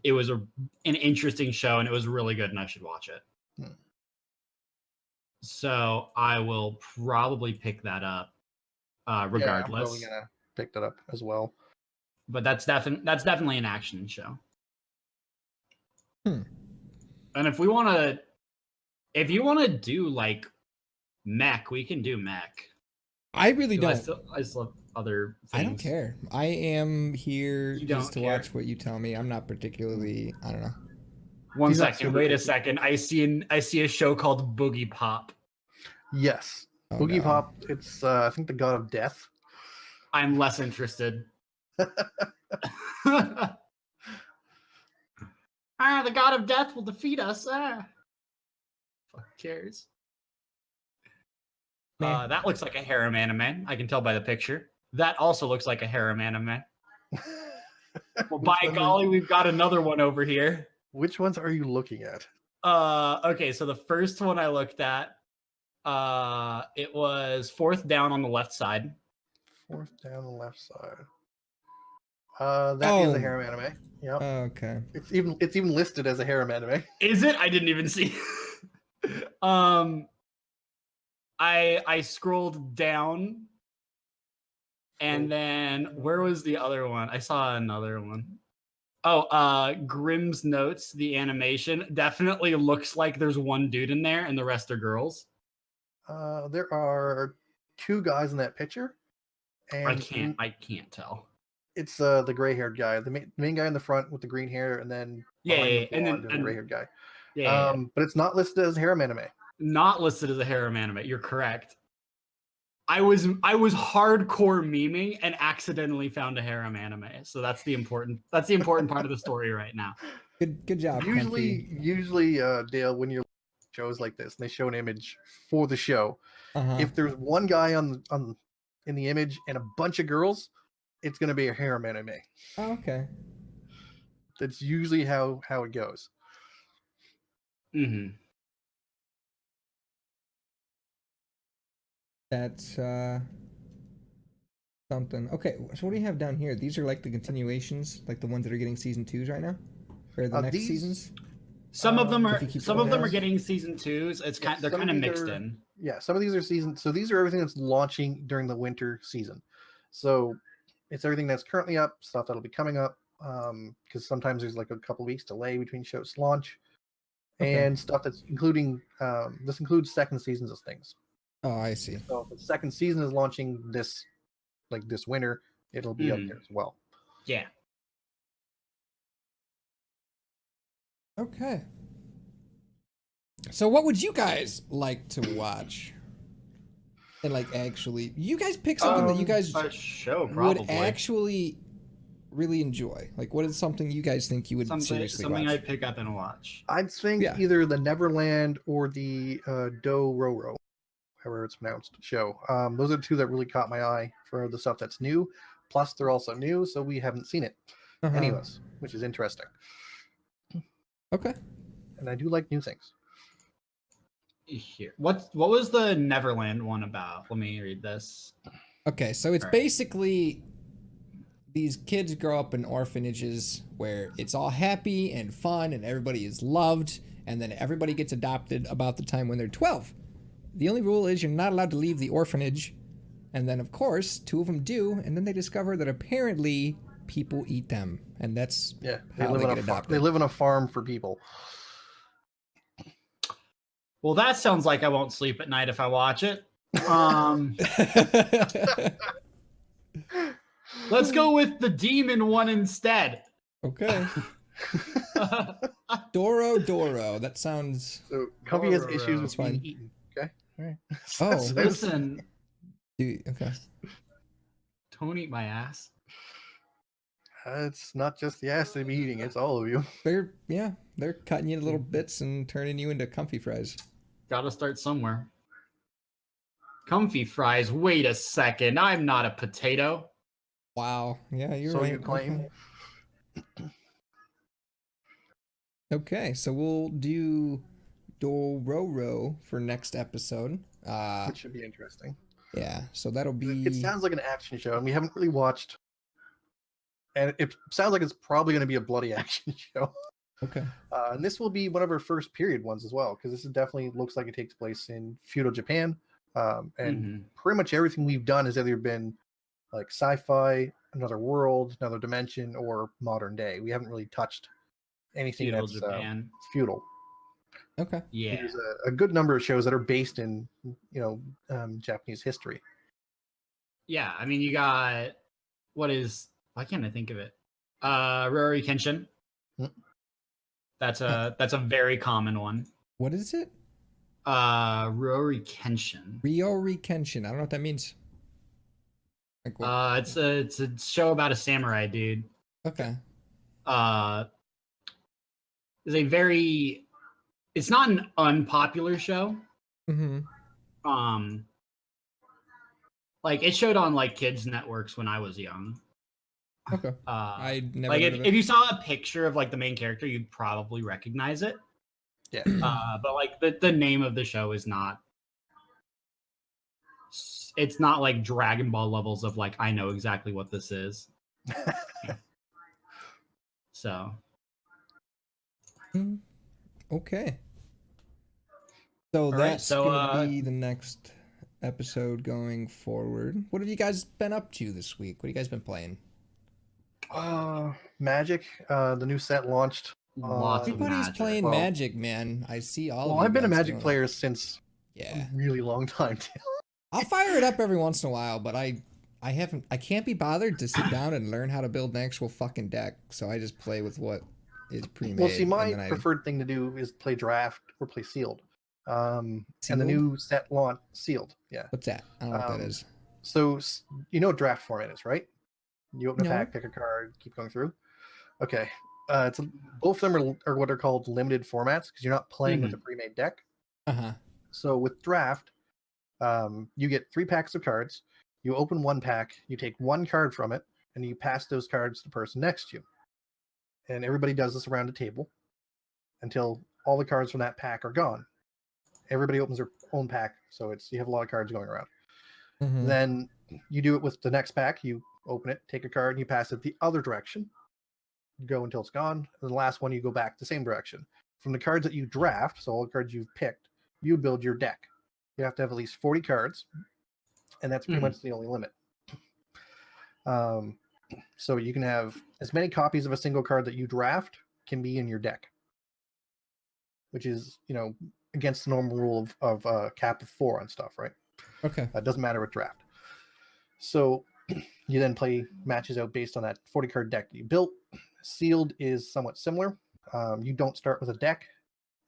Speaker 3: it was an interesting show and it was really good and I should watch it. So I will probably pick that up regardless.
Speaker 4: Yeah, I'm probably gonna pick that up as well.
Speaker 3: But that's definitely an action show. And if you want to do like mech, we can do mech.
Speaker 2: I really don't.
Speaker 3: I still have other things.
Speaker 2: I don't care. I am here just to watch what you tell me. I'm not particularly. I don't know.
Speaker 3: One second. Wait a second. I see a show called Boogie Pop.
Speaker 4: Yes. Boogie Pop. It's I think the god of death.
Speaker 3: I'm less interested. The god of death will defeat us. Fuck cares. That looks like a harem anime. I can tell by the picture. That also looks like a harem anime. Well, by golly, we've got another one over here.
Speaker 4: Which ones are you looking at?
Speaker 3: Okay, so the first one I looked at It was fourth down on the left side.
Speaker 4: Fourth down the left side. That is a
Speaker 2: Oh.
Speaker 4: harem anime. Yep.
Speaker 2: Okay.
Speaker 4: It's even listed as a harem anime.
Speaker 3: Is it? I didn't even see. I scrolled down, and then where was the other one? I saw another one. Oh, Grimm's Notes, the animation definitely looks like there's one dude in there, and the rest are girls.
Speaker 4: There are two guys in that picture, and
Speaker 3: I can't tell.
Speaker 4: It's the gray-haired guy, the main guy in the front with the green hair, and then the gray-haired guy.
Speaker 3: Yeah,
Speaker 4: but it's not listed as harem anime.
Speaker 3: Not listed as a harem anime. You're correct. I was hardcore memeing and accidentally found a harem anime. So that's the important part of the story right now.
Speaker 2: Good job.
Speaker 4: Usually, Dale, when you're shows like this and they show an image for the show, if there's one guy in the image and a bunch of girls, it's going to be a harem anime.
Speaker 2: Oh, okay.
Speaker 4: That's usually how it goes.
Speaker 3: Mm-hmm.
Speaker 2: That's something. Okay, so what do you have down here? These are like the continuations, like the ones that are getting season 2s right now, or the next seasons.
Speaker 3: Some of them are getting season 2s. They're kind of mixed in.
Speaker 4: Yeah, some of these are season. So these are everything that's launching during the winter season. So it's everything that's currently up, stuff that'll be coming up. Because sometimes there's like a couple weeks delay between shows launch, and stuff that's including. This includes second seasons of things.
Speaker 2: Oh, I see.
Speaker 4: So if the second season is launching this winter, it'll be up there as well.
Speaker 3: Yeah.
Speaker 2: Okay. So what would you guys like to watch? And actually, you guys pick something that you guys would actually really enjoy. What is something you guys think you would seriously watch?
Speaker 3: Something I'd pick up and watch.
Speaker 4: I'd think either the Neverland or the Dororo, however it's pronounced, show. Those are the two that really caught my eye for the stuff that's new. Plus, they're also new, so we haven't seen it anyways, which is interesting.
Speaker 2: Okay.
Speaker 4: And I do like new things.
Speaker 3: Here, what was the Neverland one about? Let me read this.
Speaker 2: Okay, so it's basically these kids grow up in orphanages where it's all happy and fun and everybody is loved, and then everybody gets adopted about the time when they're 12. The only rule is you're not allowed to leave the orphanage, and then of course 2 of them do, and then they discover that apparently people eat them, and that's how they get adopted.
Speaker 4: They live on a farm for people.
Speaker 3: Well, that sounds like I won't sleep at night if I watch it. Let's go with the demon one instead.
Speaker 2: Okay. Doro. That sounds...
Speaker 4: So, Comfy has issues with being eaten. Okay? All right.
Speaker 3: Oh, listen.
Speaker 2: Okay.
Speaker 3: Don't eat my ass.
Speaker 4: It's not just the ass they'd be eating. It's all of you.
Speaker 2: They're cutting you into little bits and turning you into comfy fries.
Speaker 3: Gotta start somewhere. Comfy fries. Wait a second. I'm not a potato.
Speaker 2: Wow. Yeah, you're
Speaker 4: so
Speaker 2: right.
Speaker 4: You claim.
Speaker 2: Okay, so we'll do Dororo for next episode.
Speaker 4: Which should be interesting.
Speaker 2: Yeah, so that'll be...
Speaker 4: It sounds like an action show, and we haven't really watched... And it sounds like it's probably going to be a bloody action show.
Speaker 2: Okay.
Speaker 4: And this will be one of our first period ones as well, because this is definitely looks like it takes place in feudal Japan. And pretty much everything we've done has either been like sci-fi, another world, another dimension, or modern day. We haven't really touched anything
Speaker 3: feudal
Speaker 4: that's
Speaker 3: Japan.
Speaker 4: Feudal.
Speaker 2: Okay.
Speaker 3: Yeah.
Speaker 4: There's a good number of shows that are based in, Japanese history.
Speaker 3: Yeah, I mean, you got why can't I think of it? Rurouni Kenshin. That's a very common one.
Speaker 2: What is it?
Speaker 3: Rurouni Kenshin.
Speaker 2: Rurouni Kenshin. I don't know what that means.
Speaker 3: It's a show about a samurai dude.
Speaker 2: Okay.
Speaker 3: It's not an unpopular show.
Speaker 2: Mm-hmm.
Speaker 3: It showed on kids networks when I was young.
Speaker 2: Okay. I never
Speaker 3: if you saw a picture of the main character, you'd probably recognize it.
Speaker 4: Yeah.
Speaker 3: But the name of the show is not it's not like Dragon Ball levels of like I know exactly what this is. So
Speaker 2: okay. So
Speaker 3: right,
Speaker 2: that's
Speaker 3: so,
Speaker 2: gonna be the next episode going forward. What have you guys been up to this week? What have you guys been playing?
Speaker 4: Magic. The new set launched.
Speaker 3: Lots of
Speaker 2: Everybody's
Speaker 3: Magic.
Speaker 2: playing
Speaker 4: Well-
Speaker 2: Magic, man. I see all of
Speaker 4: Well,
Speaker 2: you
Speaker 4: I've been a
Speaker 2: guys
Speaker 4: Magic
Speaker 2: doing
Speaker 4: player since
Speaker 2: it. Yeah.
Speaker 4: a really long time.
Speaker 2: I'll fire it up every once in a while, but I can't be bothered to sit down and learn how to build an actual fucking deck, so I just play with what is pre-made.
Speaker 4: Well, see, my
Speaker 2: and then
Speaker 4: preferred thing to do is play draft or play sealed. And the
Speaker 2: Sealed?
Speaker 4: new set launch sealed. Yeah.
Speaker 2: What's that? I don't know what that is.
Speaker 4: So you know what draft format is, right? You open a
Speaker 2: No.
Speaker 4: pack, pick a card, keep going through. Okay. Both of them are what are called limited formats because you're not playing with a pre-made deck.
Speaker 2: Uh-huh.
Speaker 4: So with draft, you get 3 packs of cards. You open one pack, you take one card from it, and you pass those cards to the person next to you. And everybody does this around a table until all the cards from that pack are gone. Everybody opens their own pack, so you have a lot of cards going around.
Speaker 2: Mhm.
Speaker 4: Then you do it with the next pack. You open it, take a card, and you pass it the other direction. You go until it's gone. And the last one, you go back the same direction. From the cards that you draft, so all the cards you've picked, you build your deck. You have to have at least 40 cards, and that's pretty much the only limit. So you can have as many copies of a single card that you draft can be in your deck, which is, against the normal rule of a cap of 4 on stuff, right?
Speaker 2: Okay.
Speaker 4: It doesn't matter with draft. So you then play matches out based on that 40 card deck that you built. Sealed is somewhat similar. You don't start with a deck.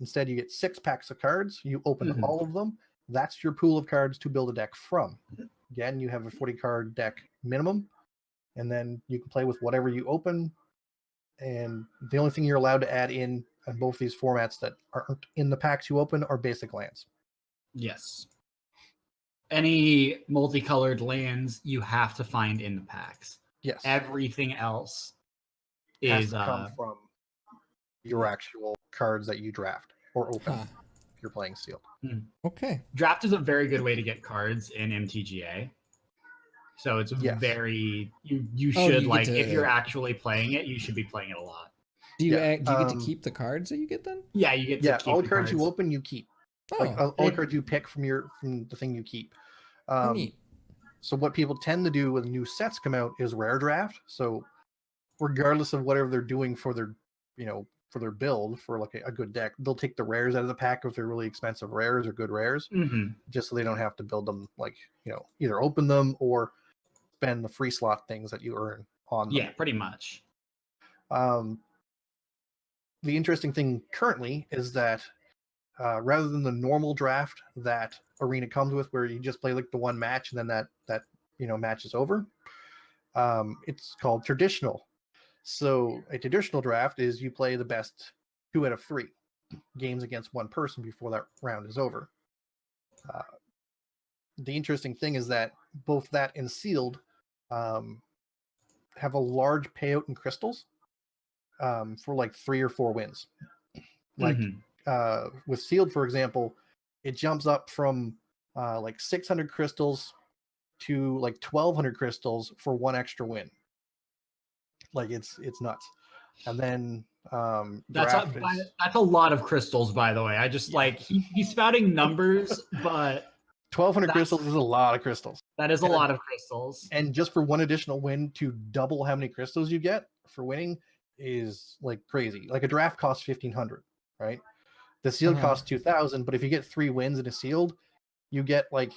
Speaker 4: Instead, you get 6 packs of cards. You open all of them. That's your pool of cards to build a deck from. Again, you have a 40 card deck minimum, and then you can play with whatever you open. And the only thing you're allowed to add in both these formats that aren't in the packs you open are basic lands.
Speaker 3: Yes. Any multicolored lands you have to find in the packs.
Speaker 4: Yes.
Speaker 3: Everything else
Speaker 4: has
Speaker 3: is
Speaker 4: to come from your actual cards that you draft or open
Speaker 2: Huh.
Speaker 4: if you're playing sealed.
Speaker 2: Okay.
Speaker 3: draft is a very good way to get cards in MTGA. So it's
Speaker 4: Yes.
Speaker 3: very you
Speaker 2: Oh,
Speaker 3: should
Speaker 2: you
Speaker 3: like
Speaker 2: get to-
Speaker 3: if you're actually playing it, you should be playing it a lot.
Speaker 2: Do you
Speaker 4: Yeah,
Speaker 2: do you get to keep the cards that you get then?
Speaker 3: Yeah, you get to
Speaker 4: Yeah,
Speaker 3: keep
Speaker 4: all
Speaker 3: the
Speaker 4: cards you open, you keep.
Speaker 2: Oh,
Speaker 4: Like all cards you pick from the thing you keep.
Speaker 2: neat.
Speaker 4: So what people tend to do when new sets come out is rare draft. So regardless of whatever they're doing for their, for their build for like a good deck, they'll take the rares out of the pack if they're really expensive rares or good rares, just so they don't have to build them. Like either open them or spend the free slot things that you earn on them.
Speaker 3: Yeah, pretty much.
Speaker 4: The interesting thing currently is that rather than the normal draft that Arena comes with, where you just play like the one match and then that match is over, it's called traditional. So a traditional draft is you play the best 2 out of 3 games against one person before that round is over. The interesting thing is that both that and sealed have a large payout in crystals for like 3 or 4 wins. Like with sealed, for example, it jumps up from like 600 crystals to like 1,200 crystals for 1 extra win. Like it's nuts. And then
Speaker 3: That's a lot of crystals, by the way. I just like he's spouting numbers, but
Speaker 4: 1,200 crystals is a lot of crystals.
Speaker 3: that is a lot of crystals.
Speaker 4: And just for 1 additional win to double how many crystals you get for winning is like crazy. Like a draft costs 1,500, right? The sealed costs 2,000, but if you get 3 wins in a sealed, you get like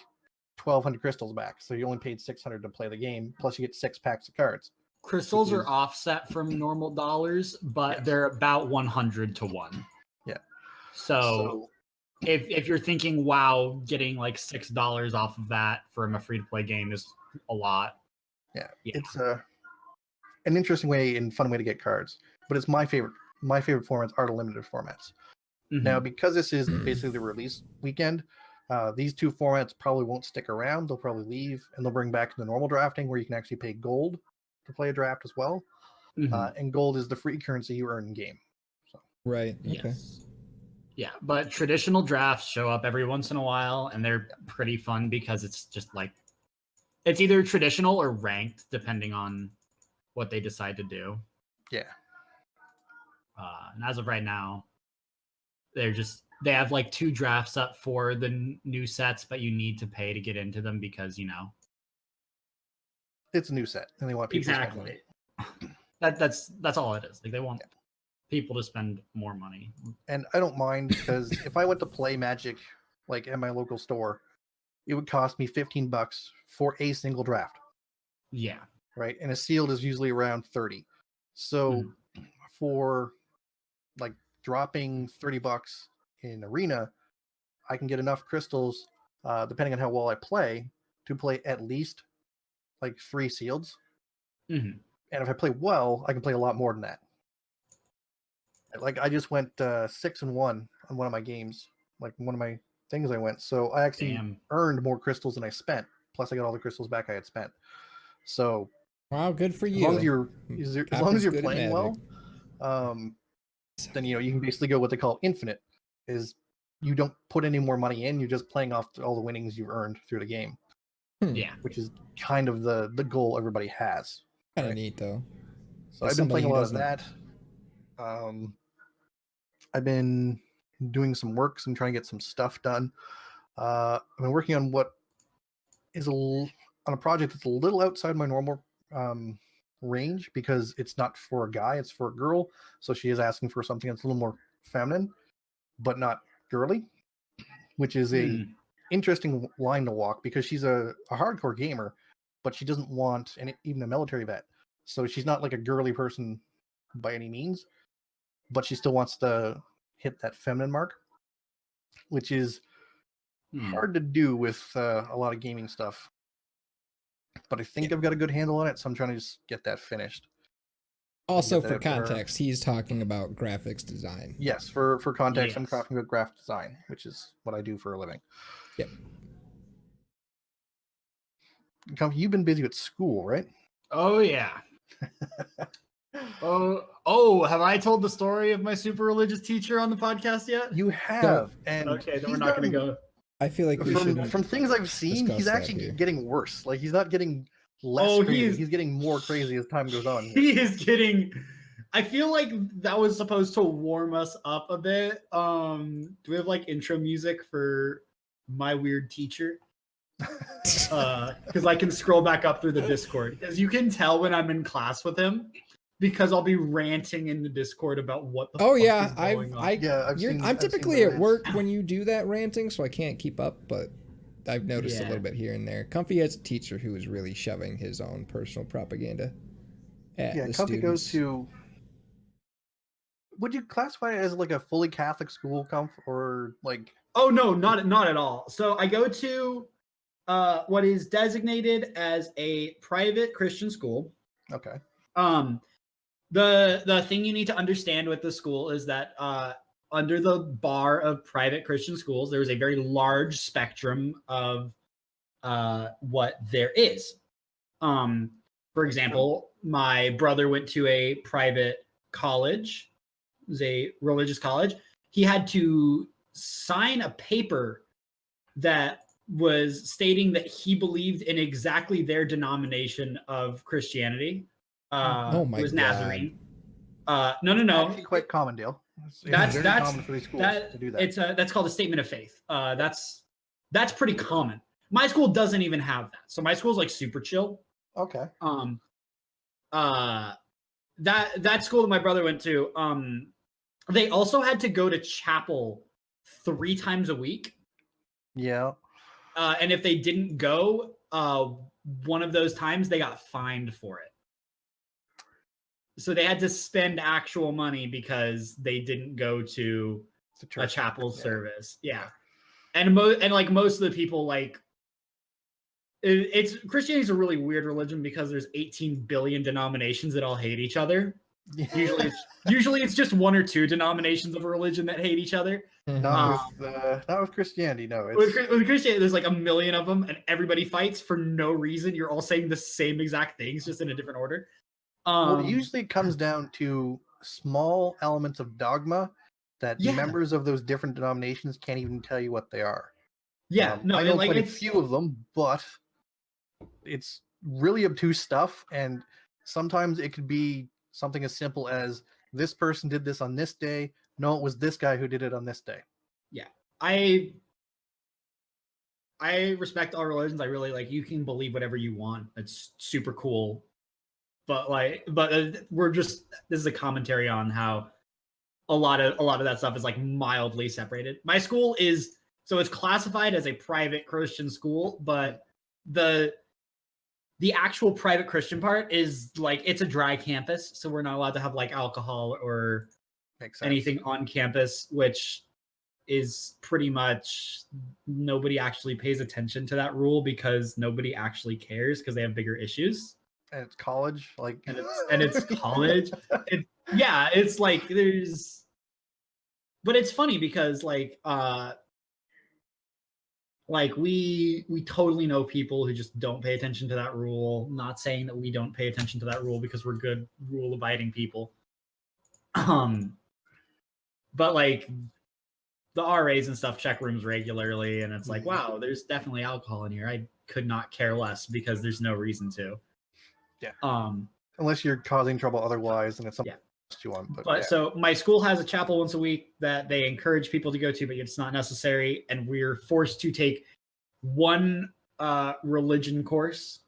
Speaker 4: 1,200 crystals back. So you only paid 600 to play the game, plus you get 6 packs of cards.
Speaker 3: Crystals are offset from normal dollars, but they're about 100 to 1.
Speaker 4: Yeah.
Speaker 3: So if you're thinking, wow, getting like $6 off of that from a free-to-play game is a lot.
Speaker 4: Yeah. It's an interesting way and fun way to get cards, but it's my favorite. My favorite formats are the limited formats. Now, because this is basically the release weekend, these 2 formats probably won't stick around. They'll probably leave, and they'll bring back the normal drafting where you can actually pay gold to play a draft as well. And gold is the free currency you earn in game. So.
Speaker 2: Right. Okay.
Speaker 3: Yes. Yeah, but traditional drafts show up every once in a while, and they're pretty fun because it's just like it's either traditional or ranked, depending on what they decide to do.
Speaker 4: Yeah.
Speaker 3: And as of right now, they have like 2 drafts up for the new sets, but you need to pay to get into them because
Speaker 4: It's a new set, and they want people to spend money.
Speaker 3: That's all it is. Like they want people to spend more money.
Speaker 4: And I don't mind because if I went to play Magic like at my local store, it would cost me $15 for a single draft.
Speaker 3: Yeah.
Speaker 4: Right. And a sealed is usually around 30. So for like dropping $30 in Arena, I can get enough crystals, depending on how well I play, to play at least like 3 sealeds.
Speaker 3: Mm-hmm.
Speaker 4: And if I play well, I can play a lot more than that. Like I just went 6-1 on one of my games, like one of my things I went. So I actually earned more crystals than I spent. Plus I got all the crystals back I had spent. So
Speaker 2: wow, good for you.
Speaker 4: As long as you're playing well, then you can basically go what they call infinite. Is you don't put any more money in, you're just playing off all the winnings you've earned through the game.
Speaker 3: Yeah,
Speaker 4: which is kind of the goal everybody has.
Speaker 2: Kind of neat though.
Speaker 4: So I've been playing a lot of that. I've been doing some work, so I'm trying to get some stuff done. I've been working on what is on a project that's a little outside my normal range because it's not for a guy, it's for a girl. So she is asking for something that's a little more feminine, but not girly, which is a interesting line to walk because she's a hardcore gamer, but she doesn't want even a military vet. So she's not like a girly person by any means, but she still wants to hit that feminine mark, which is hard to do with a lot of gaming stuff. But I think I've got a good handle on it, so I'm trying to just get that finished.
Speaker 2: Also, for context, he's talking about graphics design.
Speaker 4: Yes, for context, I'm talking about graphic design, which is what I do for a living.
Speaker 2: Yep.
Speaker 4: You've been busy with school, right?
Speaker 3: Oh, yeah. Oh, have I told the story of my super religious teacher on the podcast yet?
Speaker 4: You have. And
Speaker 3: okay, then we're not going to go.
Speaker 2: I feel like
Speaker 4: from things I've seen, he's actually getting worse. Like he's not getting less crazy. He's getting more crazy as time goes on.
Speaker 3: He is getting. I feel like that was supposed to warm us up a bit. Do we have like intro music for my weird teacher? Because I can scroll back up through the Discord. Because you can tell when I'm in class with him. Because I'll be ranting in the Discord about what the fuck is going on.
Speaker 2: I'm typically at work when you do that ranting, so I can't keep up, but I've noticed a little bit here and there. Comfy has a teacher who is really shoving his own personal propaganda at the
Speaker 4: Comfy
Speaker 2: students.
Speaker 4: Goes to... Would you classify it as like a fully Catholic school, or like...
Speaker 3: Oh, no, not at all. So I go to what is designated as a private Christian school.
Speaker 4: Okay.
Speaker 3: The thing you need to understand with the school is that under the bar of private Christian schools, there is a very large spectrum of what there is. For example, my brother went to a private college. It was a religious college. He had to sign a paper that was stating that he believed in exactly their denomination of Christianity.
Speaker 2: Oh my
Speaker 3: it was
Speaker 2: God.
Speaker 3: Nazarene. No.
Speaker 4: Actually quite common deal.
Speaker 3: That's
Speaker 4: common for these schools to do that.
Speaker 3: It's that's called a statement of faith. That's pretty common. My school doesn't even have that. So my school's like super chill.
Speaker 4: Okay.
Speaker 3: That school that my brother went to, they also had to go to chapel 3 times a week.
Speaker 4: Yeah.
Speaker 3: And if they didn't go, one of those times they got fined for it. So they had to spend actual money because they didn't go to a chapel service. Yeah. And like most of the people, like it's Christianity is a really weird religion because there's 18 billion denominations that all hate each other. Usually it's just 1 or 2 denominations of a religion that hate each other.
Speaker 4: Not with Christianity, no.
Speaker 3: With Christianity, there's like 1 million of them, and everybody fights for no reason. You're all saying the same exact things, just in a different order.
Speaker 4: Well, usually it comes down to small elements of dogma that
Speaker 3: Yeah.
Speaker 4: members of those different denominations can't even tell you what they are.
Speaker 3: Yeah, no,
Speaker 4: I know
Speaker 3: like
Speaker 4: quite a
Speaker 3: it's
Speaker 4: few of them, but it's really obtuse stuff, and sometimes it could be something as simple as this person did this on this day. No, it was this guy who did it on this day.
Speaker 3: yeah. I respect all religions. I really like you can believe whatever you want. It's super cool. But we're just this is a commentary on how a lot of that stuff is like mildly separated. My school is so it's classified as a private Christian school, but the actual private Christian part is like it's a dry campus, so we're not allowed to have like alcohol or anything on campus, which is pretty much nobody actually pays attention to that rule because nobody actually cares because they have bigger issues.
Speaker 4: And it's college, like,
Speaker 3: and it's college. It's like there's, but it's funny because like we totally know people who just don't pay attention to that rule. Not saying that we don't pay attention to that rule because we're good rule abiding people. But like the RAs and stuff check rooms regularly, and it's like, wow, there's definitely alcohol in here. I could not care less because there's no reason to.
Speaker 4: Yeah.
Speaker 3: Unless
Speaker 4: you're causing trouble otherwise, and it's something you want. But
Speaker 3: so my school has a chapel once a week that they encourage people to go to, but it's not necessary, and we're forced to take one religion course.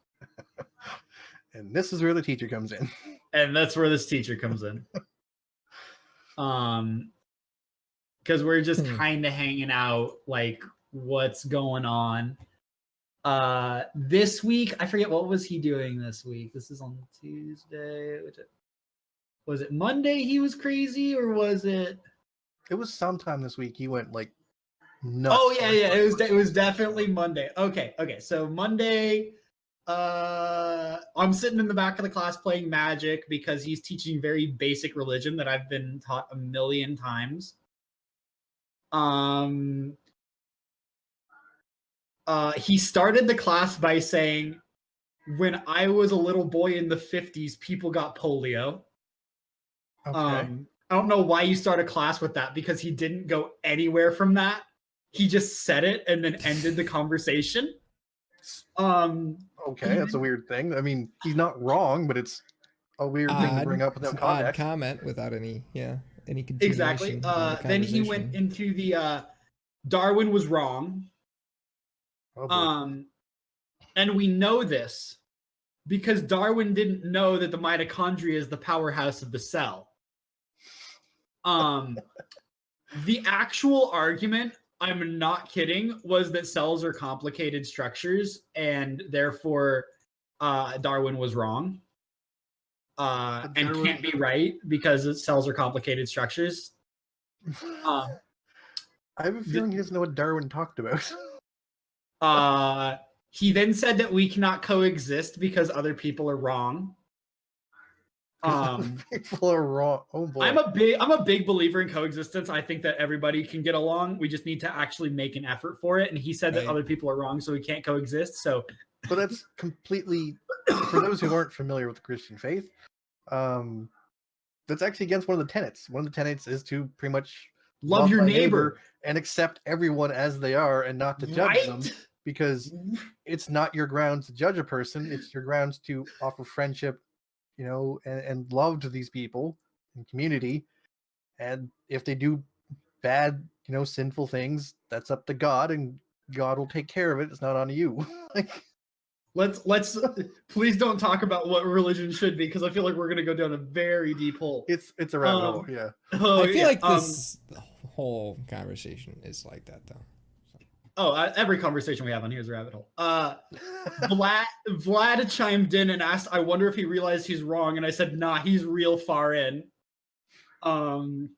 Speaker 4: And this is where the teacher comes in.
Speaker 3: And that's where this teacher comes in. Because we're just kind of hanging out, like what's going on. This week, I forget what was he doing this week. This is on Tuesday. Was it Monday he was crazy, or was it?
Speaker 4: It was sometime this week. He went like nuts.
Speaker 3: Oh yeah. It was definitely Monday. Okay. So Monday, I'm sitting in the back of the class playing Magic because he's teaching very basic religion that I've been taught a million times. He started the class by saying, when I was a little boy in the 50s, people got polio.
Speaker 4: Okay.
Speaker 3: I don't know why you start a class with that, because he didn't go anywhere from that. He just said it and then ended the conversation.
Speaker 4: Okay, that's a weird thing. I mean, he's not wrong, but it's a weird thing to bring up without context.
Speaker 2: Odd comment without any continuation.
Speaker 3: Exactly. Then he went into the Darwin was wrong.
Speaker 4: Oh,
Speaker 3: and we know this because Darwin didn't know that the mitochondria is the powerhouse of the cell. The actual argument, I'm not kidding, was that cells are complicated structures, and therefore Darwin was wrong. And can't be right because cells are complicated structures.
Speaker 4: I have a feeling he doesn't know what Darwin talked about.
Speaker 3: He then said that we cannot coexist because other people are wrong.
Speaker 4: People are wrong. Oh boy.
Speaker 3: I'm a big believer in coexistence. I think that everybody can get along. We just need to actually make an effort for it. And he said that other people are wrong, so we can't coexist. So,
Speaker 4: but that's completely, for those who aren't familiar with the Christian faith, that's actually against one of the tenets. One of the tenets is to pretty much
Speaker 3: love your neighbor
Speaker 4: and accept everyone as they are and not to judge them, because it's not your grounds to judge a person. It's your grounds to offer friendship, and love to these people and community. And if they do bad, sinful things, that's up to God, and God will take care of it. It's not on you.
Speaker 3: Let's please don't talk about what religion should be, because I feel like we're gonna go down a very deep hole.
Speaker 4: It's a rabbit hole, yeah.
Speaker 2: I feel like this whole conversation is like that, though.
Speaker 3: Every conversation we have on here is a rabbit hole. Vlad chimed in and asked, I wonder if he realized he's wrong, and I said, nah, he's real far in.
Speaker 4: Now,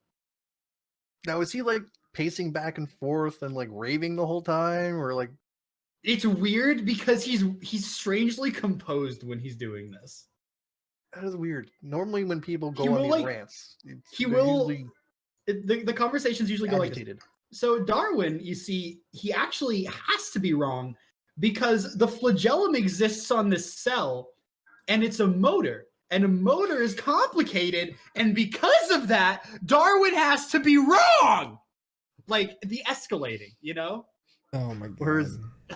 Speaker 4: is he like pacing back and forth and like raving the whole time, or like?
Speaker 3: It's weird because he's strangely composed when he's doing this.
Speaker 4: That is weird. Normally, when people go on these rants,
Speaker 3: the conversations usually go like this. So Darwin, you see, he actually has to be wrong because the flagellum exists on this cell, and it's a motor. and a motor is complicated, and because of that, Darwin has to be wrong. Like the escalating, you know?
Speaker 2: Oh my god.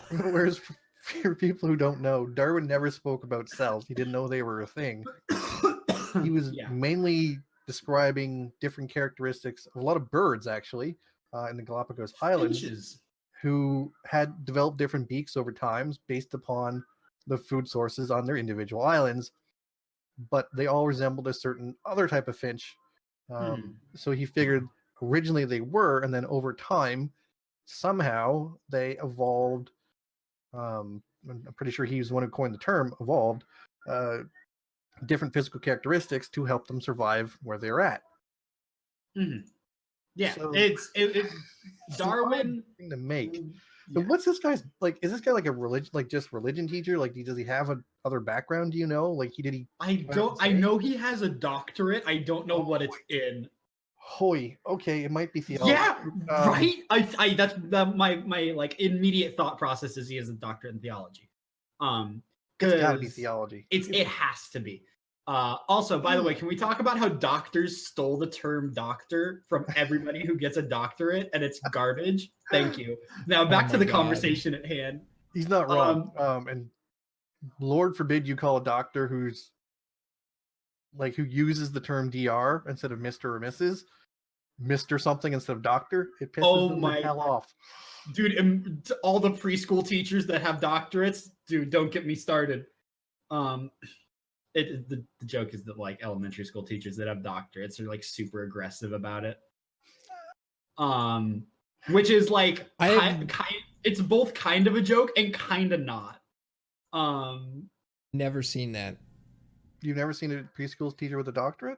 Speaker 4: Whereas for people who don't know, Darwin never spoke about cells. He didn't know they were a thing. He was mainly describing different characteristics of a lot of birds, actually, in the Galapagos Islands,
Speaker 3: Finches.
Speaker 4: who had developed different beaks over time based upon the food sources on their individual islands, but they all resembled a certain other type of finch. So he figured originally they were, and then over time, somehow they evolved. I'm pretty sure he was the one who coined the term evolved, different physical characteristics to help them survive where they're at.
Speaker 3: Yeah,
Speaker 4: So-
Speaker 3: it's Darwin.
Speaker 4: Thing to make.
Speaker 3: Yeah.
Speaker 4: So what's this guy's like? Is this guy like a religion, like just religion teacher? Like, does he have a other background? Do you know? Like, did he?
Speaker 3: I know he has a doctorate. I don't know what it's in.
Speaker 4: Hoy. Okay, it might be theology.
Speaker 3: Yeah, right. That's my like immediate thought process is he has a doctorate in theology.
Speaker 4: It's got to be theology.
Speaker 3: It has to be. Also, by the way, can we talk about how doctors stole the term doctor from everybody who gets a doctorate, and it's garbage? Thank you. Now back to the conversation at hand.
Speaker 4: He's not wrong. And Lord forbid you call a doctor who uses the term DR instead of Mr. or Mrs. Mr. something instead of doctor. It pisses them the hell off.
Speaker 3: Dude, and all the preschool teachers that have doctorates, dude, don't get me started. The joke is that like elementary school teachers that have doctorates are like super aggressive about it. Which is like it's both kind of a joke and kind of not.
Speaker 2: Never seen that.
Speaker 4: You've never seen a preschool teacher with a doctorate?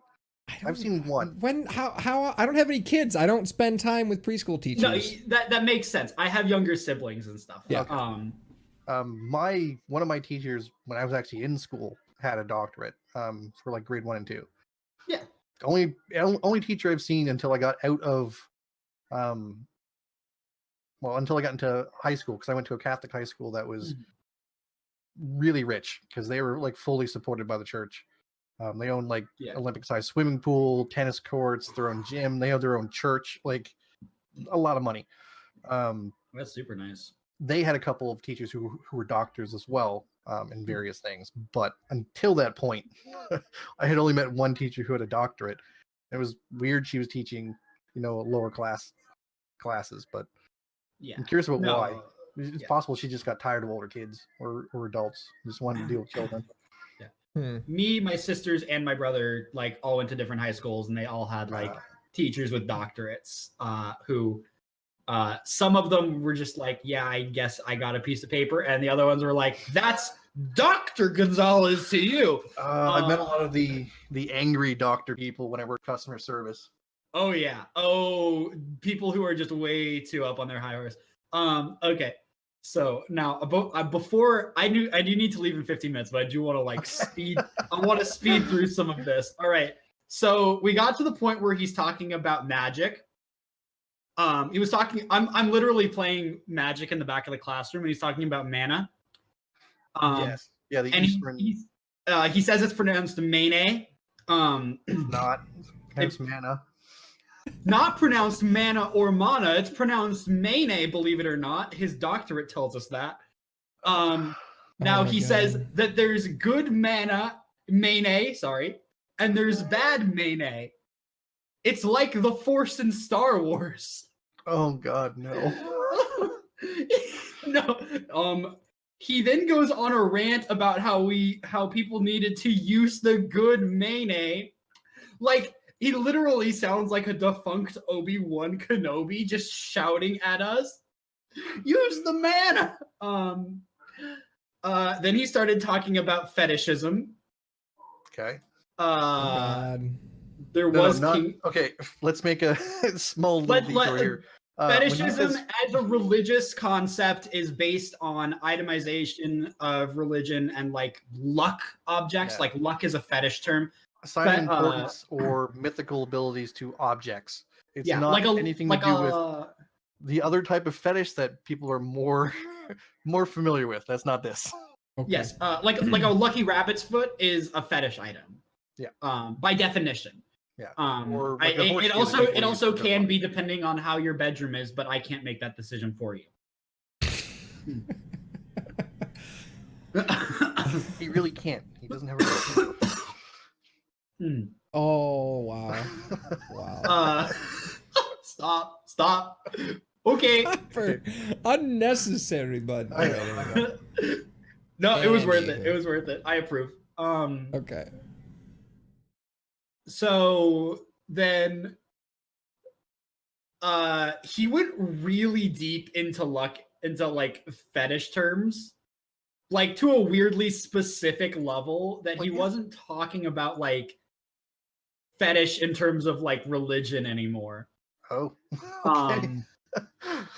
Speaker 4: I've seen one.
Speaker 2: How I don't have any kids. I don't spend time with preschool teachers.
Speaker 3: No, that makes sense. I have younger siblings and stuff.
Speaker 2: Yeah.
Speaker 4: One of my teachers when I was actually in school had a doctorate for like grade 1 and 2.
Speaker 3: Yeah.
Speaker 4: Only teacher I've seen until I got out of until I got into high school, because I went to a Catholic high school that was really rich because they were like fully supported by the church. They own like Olympic-sized swimming pool, tennis courts, their own gym. They have their own church, like a lot of money.
Speaker 3: That's super nice.
Speaker 4: They had a couple of teachers who were doctors as well in various things. But until that point, I had only met one teacher who had a doctorate. It was weird. She was teaching, lower classes, but I'm curious about why. It's possible she just got tired of older kids or adults, just wanted to deal with children.
Speaker 3: Me, my sisters, and my brother like all went to different high schools, and they all had like teachers with doctorates who some of them were just like, yeah, I guess I got a piece of paper, and the other ones were like, that's Dr. Gonzalez to you.
Speaker 4: I met a lot of the angry doctor people when I worked customer service.
Speaker 3: Oh yeah. Oh, people who are just way too up on their high horse. Okay. So now before I do need to leave in 15 minutes, but I do want to like speed. I want to speed through some of this. All right. So we got to the point where he's talking about magic. He was talking. I'm literally playing Magic in the back of the classroom, and he's talking about mana.
Speaker 4: Yes. Yeah. The Eastern.
Speaker 3: He says it's pronounced Mane.
Speaker 4: Not. It's mana.
Speaker 3: Not pronounced mana or mana. It's pronounced Mane, believe it or not. His doctorate tells us that. Now he says that there's good mana, Mane, and there's bad Mane. It's like the Force in Star Wars.
Speaker 4: Oh God, no.
Speaker 3: No. He then goes on a rant about how people needed to use the good Mane. Like, he literally sounds like a defunct Obi-Wan Kenobi just shouting at us. Use the mana. Then he started talking about fetishism.
Speaker 4: Okay.
Speaker 3: There was
Speaker 4: okay. Let's make a small detour here.
Speaker 3: Fetishism as a religious concept is based on itemization of religion and like luck objects. Yeah. Like luck is a fetish term.
Speaker 4: Assigning importance or mythical abilities to objects. It's not like anything to do with the other type of fetish that people are more familiar with. That's not this.
Speaker 3: Okay. Yes, like a lucky rabbit's foot is a fetish item.
Speaker 4: Yeah.
Speaker 3: By definition.
Speaker 4: Yeah.
Speaker 3: Or
Speaker 4: like the horse
Speaker 3: it
Speaker 4: shoe
Speaker 3: also
Speaker 4: that people
Speaker 3: it also
Speaker 4: use for
Speaker 3: can
Speaker 4: luck.
Speaker 3: be depending on how your bedroom is, but I can't make that decision for you.
Speaker 4: He really can't. He doesn't have a
Speaker 3: Hmm.
Speaker 2: Oh wow. Wow.
Speaker 3: Stop. Okay.
Speaker 2: For unnecessary, bud.
Speaker 4: I know.
Speaker 3: No, it was worth it.
Speaker 2: Anywho.
Speaker 3: It was worth it. I approve.
Speaker 2: Okay.
Speaker 3: So then he went really deep into like fetish terms, like to a weirdly specific level that he wasn't talking about like fetish in terms of like religion anymore.
Speaker 4: Oh. Okay.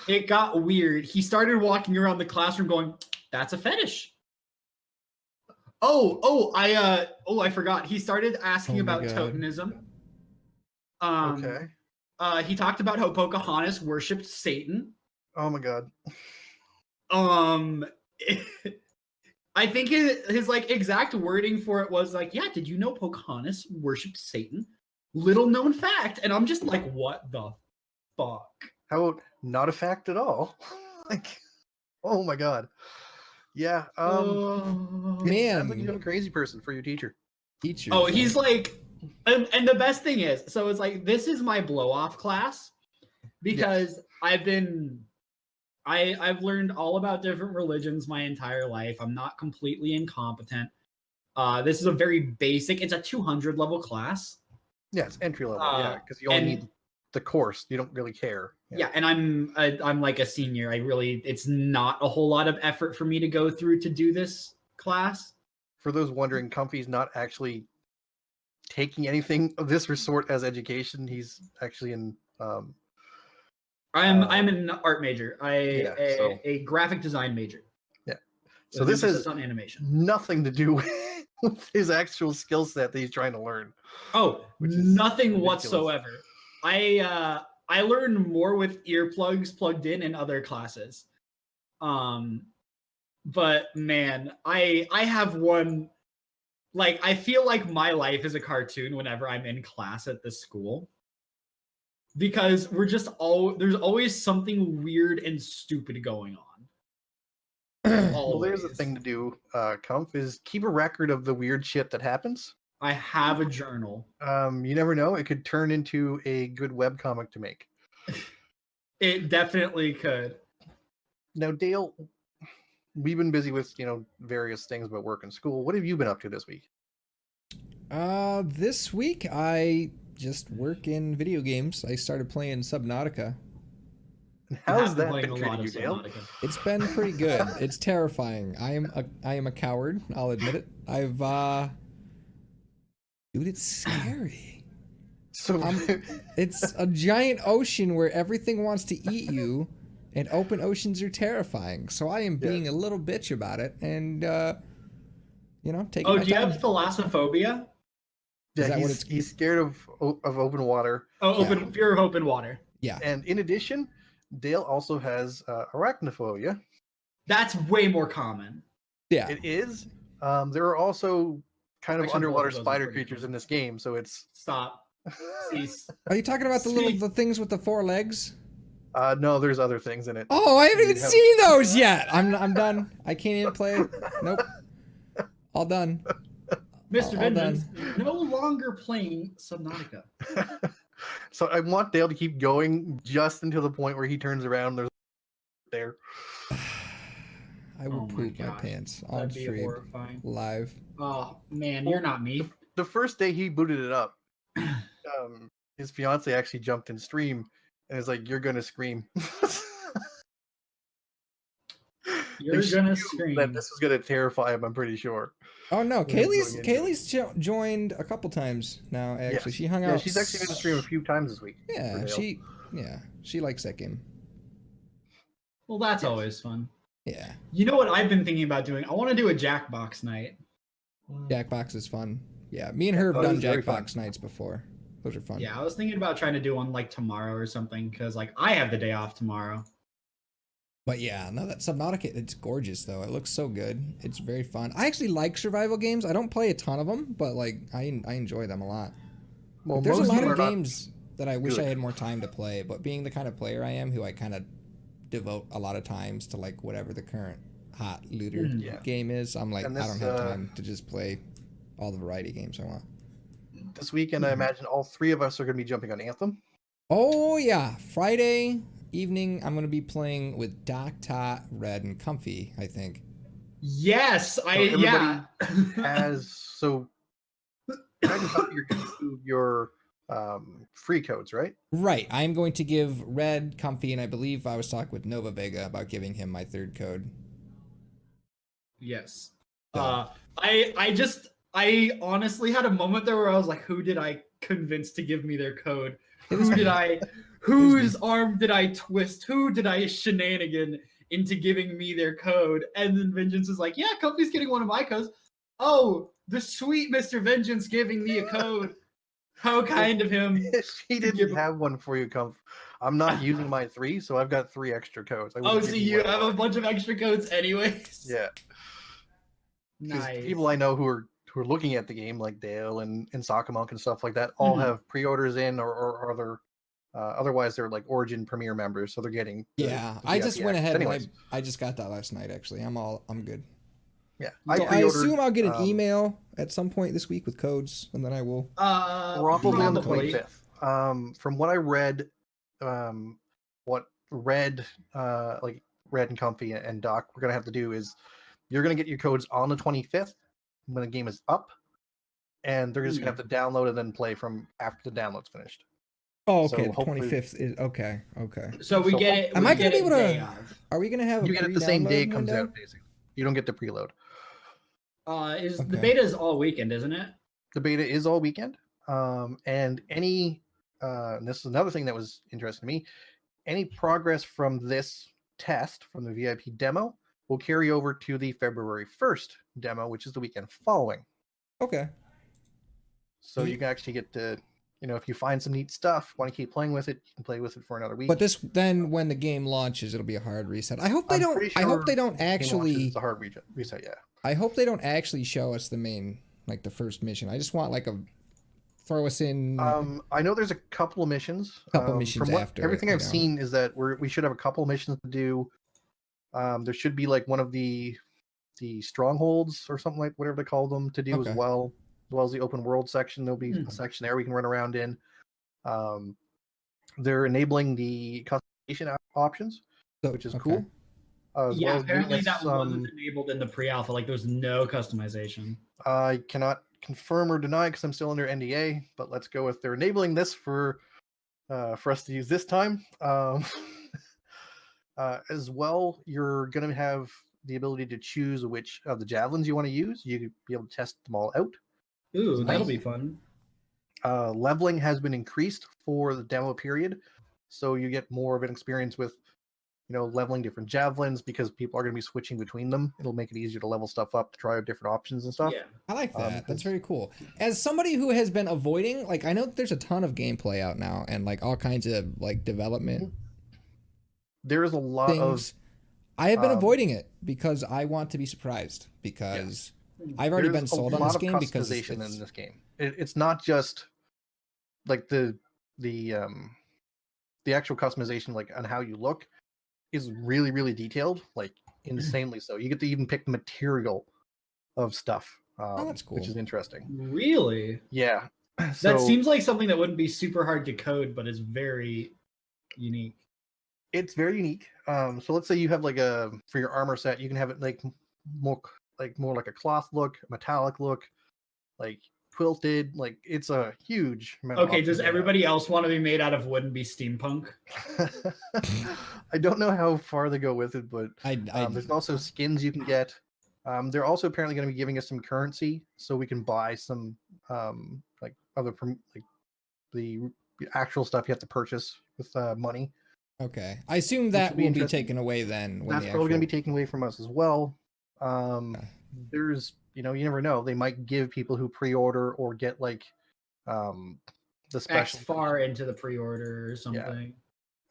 Speaker 3: It got weird. He started walking around the classroom going, "That's a fetish." I forgot. He started asking
Speaker 2: Oh my
Speaker 3: about
Speaker 2: God.
Speaker 3: totemism.
Speaker 4: Okay.
Speaker 3: He talked about how Pocahontas worshipped Satan.
Speaker 4: Oh my God.
Speaker 3: I think his like exact wording for it was like, "Yeah, did you know Pocahontas worshipped Satan? Little known fact." And I'm just like, what the fuck?
Speaker 4: How about not a fact at all? Like, oh my God. Yeah.
Speaker 2: Man.
Speaker 4: Sounds like you have a crazy person for your teacher.
Speaker 2: Teachers.
Speaker 3: Oh, he's like, and the best thing is, so it's like, this is my blow off class because I've learned all about different religions my entire life. I'm not completely incompetent. This is a very basic, it's a 200 level class.
Speaker 4: Yeah, it's entry level. Yeah, because you only need the course. You don't really care.
Speaker 3: Yeah, and I'm like a senior. It's not a whole lot of effort for me to go through to do this class.
Speaker 4: For those wondering, Comfy's not actually taking anything of this sort as education. He's actually in.
Speaker 3: I'm an art major.
Speaker 4: So
Speaker 3: a graphic design major.
Speaker 4: Yeah. So this has
Speaker 3: on animation.
Speaker 4: nothing to do with his actual skill set that he's trying to learn.
Speaker 3: Oh,
Speaker 4: which is
Speaker 3: nothing
Speaker 4: ridiculous.
Speaker 3: whatsoever. I learned more with earplugs plugged in other classes. But man, I have one, like, I feel like my life is a cartoon whenever I'm in class at this school. Because there's always something weird and stupid going on.
Speaker 4: Well, there's a thing to do, Comf, is keep a record of the weird shit that happens.
Speaker 3: I have a journal.
Speaker 4: You never know. It could turn into a good webcomic to make.
Speaker 3: It definitely could.
Speaker 4: Now, Dale, we've been busy with, various things about work and school. What have you been up to this week?
Speaker 2: This week I just work in video games. I started playing Subnautica.
Speaker 4: And how's that
Speaker 3: Playing
Speaker 4: been
Speaker 3: a lot
Speaker 4: treating
Speaker 3: of
Speaker 4: you, Dale?
Speaker 3: Subnautica.
Speaker 2: It's been pretty good. It's terrifying. I am a coward. I'll admit it. Dude, it's scary.
Speaker 4: So
Speaker 2: It's a giant ocean where everything wants to eat you, and open oceans are terrifying. So I am being a little bitch about it, and taking my
Speaker 3: Do you
Speaker 2: time.
Speaker 3: have thalassophobia?
Speaker 2: Is that
Speaker 4: yeah,
Speaker 2: what
Speaker 4: he's scared of open water.
Speaker 3: Oh, fear of open water.
Speaker 2: Yeah.
Speaker 4: And in addition, Dale also has arachnophobia.
Speaker 3: That's way more common.
Speaker 2: Yeah.
Speaker 4: It is. There are also kind of
Speaker 3: Actually,
Speaker 4: underwater
Speaker 3: both of those are
Speaker 4: spider
Speaker 3: pretty
Speaker 4: creatures
Speaker 3: common.
Speaker 4: in this game, so it's
Speaker 3: Stop. Cease.
Speaker 2: Are you talking about the things with the 4 legs?
Speaker 4: no, there's other things in it.
Speaker 2: Oh, I haven't even
Speaker 4: You have-
Speaker 2: seen those yet. I'm done. I can't even play. Nope. All done.
Speaker 3: Mr.
Speaker 2: All
Speaker 3: Vengeance, no longer playing Subnautica.
Speaker 4: So I want Dale to keep going just until the point where he turns around. There's there.
Speaker 2: I will
Speaker 3: Oh my
Speaker 2: poop my
Speaker 3: gosh.
Speaker 2: pants on
Speaker 3: That'd be
Speaker 2: stream
Speaker 3: horrifying.
Speaker 2: live.
Speaker 3: Oh man, you're not me.
Speaker 4: The first day he booted it up, his fiance actually jumped in stream and is like, "You're gonna scream."
Speaker 3: You're
Speaker 4: Like, she
Speaker 3: gonna
Speaker 4: knew
Speaker 3: scream.
Speaker 4: that this was gonna terrify him. I'm pretty sure.
Speaker 2: Oh no,
Speaker 4: When he's going into
Speaker 2: Kaylee's joined a couple times now. Actually,
Speaker 4: Yes.
Speaker 2: she hung
Speaker 4: Yeah,
Speaker 2: out.
Speaker 4: she's actually going to stream a few times this week.
Speaker 2: Yeah,
Speaker 4: for Dale.
Speaker 2: she likes that game.
Speaker 3: Well, that's always fun.
Speaker 2: Yeah,
Speaker 3: You know what I've been thinking about doing? I want to do a Jackbox night.
Speaker 2: Jackbox is fun. Yeah, me and her have
Speaker 4: Oh, this
Speaker 2: done
Speaker 4: is very fun.
Speaker 2: Jackbox nights before. Those are fun.
Speaker 3: Yeah, I was thinking about trying to do one like tomorrow or something because like I have the day off tomorrow.
Speaker 2: But yeah, no, that Subnautica, it's gorgeous though. It looks so good. It's very fun. I actually like survival games. I don't play a ton of them, but like I enjoy them a lot.
Speaker 4: Well,
Speaker 2: Like, there's a
Speaker 4: most
Speaker 2: lot
Speaker 4: of them
Speaker 2: of
Speaker 4: are not
Speaker 2: games that I wish I
Speaker 4: good.
Speaker 2: had more time to play, but being the kind of player I am, who I kind of devote a lot of times to like whatever the current hot looter
Speaker 4: Yeah.
Speaker 2: game is, I'm like,
Speaker 4: And
Speaker 2: I
Speaker 4: this,
Speaker 2: don't have time to just play all the variety games I want.
Speaker 4: This weekend, I imagine all three of us are going to be jumping on Anthem.
Speaker 2: Oh yeah, Friday evening I'm gonna be playing with Doc, Tot, Red, and Comfy. I think.
Speaker 3: Yes,
Speaker 4: everybody so you're going to do your free codes, right?
Speaker 2: Right, I'm going to give Red Comfy, and I believe I was talking with Nova Vega about giving him my third code.
Speaker 3: Yes.
Speaker 2: So.
Speaker 3: I honestly had a moment there where I was like, who did I convince to give me their code? Whose arm did I twist? Who did I shenanigan into giving me their code? And then Vengeance is like, yeah, Comfy's getting one of my codes. Oh, the sweet Mr. Vengeance giving me a code. How kind of him.
Speaker 4: If he didn't have one for you, I'm not using my 3, so I've got 3 extra codes.
Speaker 3: Oh, so you have a bunch of extra codes anyways?
Speaker 4: Yeah.
Speaker 3: Nice.
Speaker 4: People I know who are looking at the game, like Dale and Sakamonk and stuff like that, all have pre-orders in or other. Otherwise, they're like Origin Premier members, so they're getting.
Speaker 2: Yeah, I just went ahead and I just got that last night. Actually, I'm good.
Speaker 4: Yeah,
Speaker 2: so I assume I'll get an email at some point this week with codes, and then I will.
Speaker 4: Probably on the 25th. From what I read, what Red and Comfy and Doc we're gonna have to do is you're gonna get your codes on the 25th when the game is up, and they're just gonna have to download and then play from after the download's finished.
Speaker 2: Oh, okay. The 25th is okay.
Speaker 3: So we get it.
Speaker 2: Am I gonna be able to? Are we gonna have?
Speaker 4: You get it the same day it comes out. Basically, you don't get the preload.
Speaker 3: The beta is all weekend, isn't it?
Speaker 4: The beta is all weekend. And any and this is another thing that was interesting to me. Any progress from this test from the VIP demo will carry over to the February 1st demo, which is the weekend following.
Speaker 2: Okay.
Speaker 4: So you can actually get to, if you find some neat stuff, want to keep playing with it, you can play with it for another week.
Speaker 2: But then when the game launches, it'll be a hard reset. I hope they don't. I hope they don't actually.
Speaker 4: It's a hard reset, yeah.
Speaker 2: I hope they don't actually show us the main, like the first mission. I just want throw us in.
Speaker 4: I know there's a couple of missions.
Speaker 2: After.
Speaker 4: Everything I've seen is that we should have a couple of missions to do. There should be like one of the strongholds or something like whatever they call them to do as well as the open world section. There'll be a section there we can run around in. They're enabling the customization options, which is cool.
Speaker 3: Apparently that wasn't enabled in the pre-alpha. Like, there's no customization.
Speaker 4: I cannot confirm or deny because I'm still under NDA, but let's go with they're enabling this for us to use this time. As well, you're going to have the ability to choose which of the javelins you want to use. You could be able to test them all out.
Speaker 3: Ooh, that'll be fun.
Speaker 4: Leveling has been increased for the demo period, so you get more of an experience with leveling different javelins because people are going to be switching between them. It'll make it easier to level stuff up to try out different options and stuff.
Speaker 3: Yeah,
Speaker 2: I like that. That's very cool. As somebody who has been avoiding, like, I know there's a ton of gameplay out now and like all kinds of like development.
Speaker 4: There is a lot of.
Speaker 2: I have been avoiding it because I want to be surprised because I've already been sold on this game because
Speaker 4: in this game. It's not just like the actual customization, like on how you look, is really, really detailed, like insanely so. You get to even pick the material of stuff,
Speaker 2: that's cool.
Speaker 4: which is interesting.
Speaker 3: Really?
Speaker 4: Yeah.
Speaker 3: That seems like something that wouldn't be super hard to code, but is very unique.
Speaker 4: It's very unique. So let's say you have for your armor set, you can have it like more like a cloth look, metallic look, like quilted. Like, it's a huge amount.
Speaker 3: Okay, does everybody else want to be made out of wood and be steampunk?
Speaker 4: I don't know how far they go with it, but there's also skins you can get. They're also apparently going to be giving us some currency, so we can buy some the actual stuff you have to purchase with money.
Speaker 2: Okay, I assume that will be taken away then.
Speaker 4: That's probably going to be taken away from us as well. There's, you never know. They might give people who pre-order or get the special
Speaker 3: X far into the pre-order or something.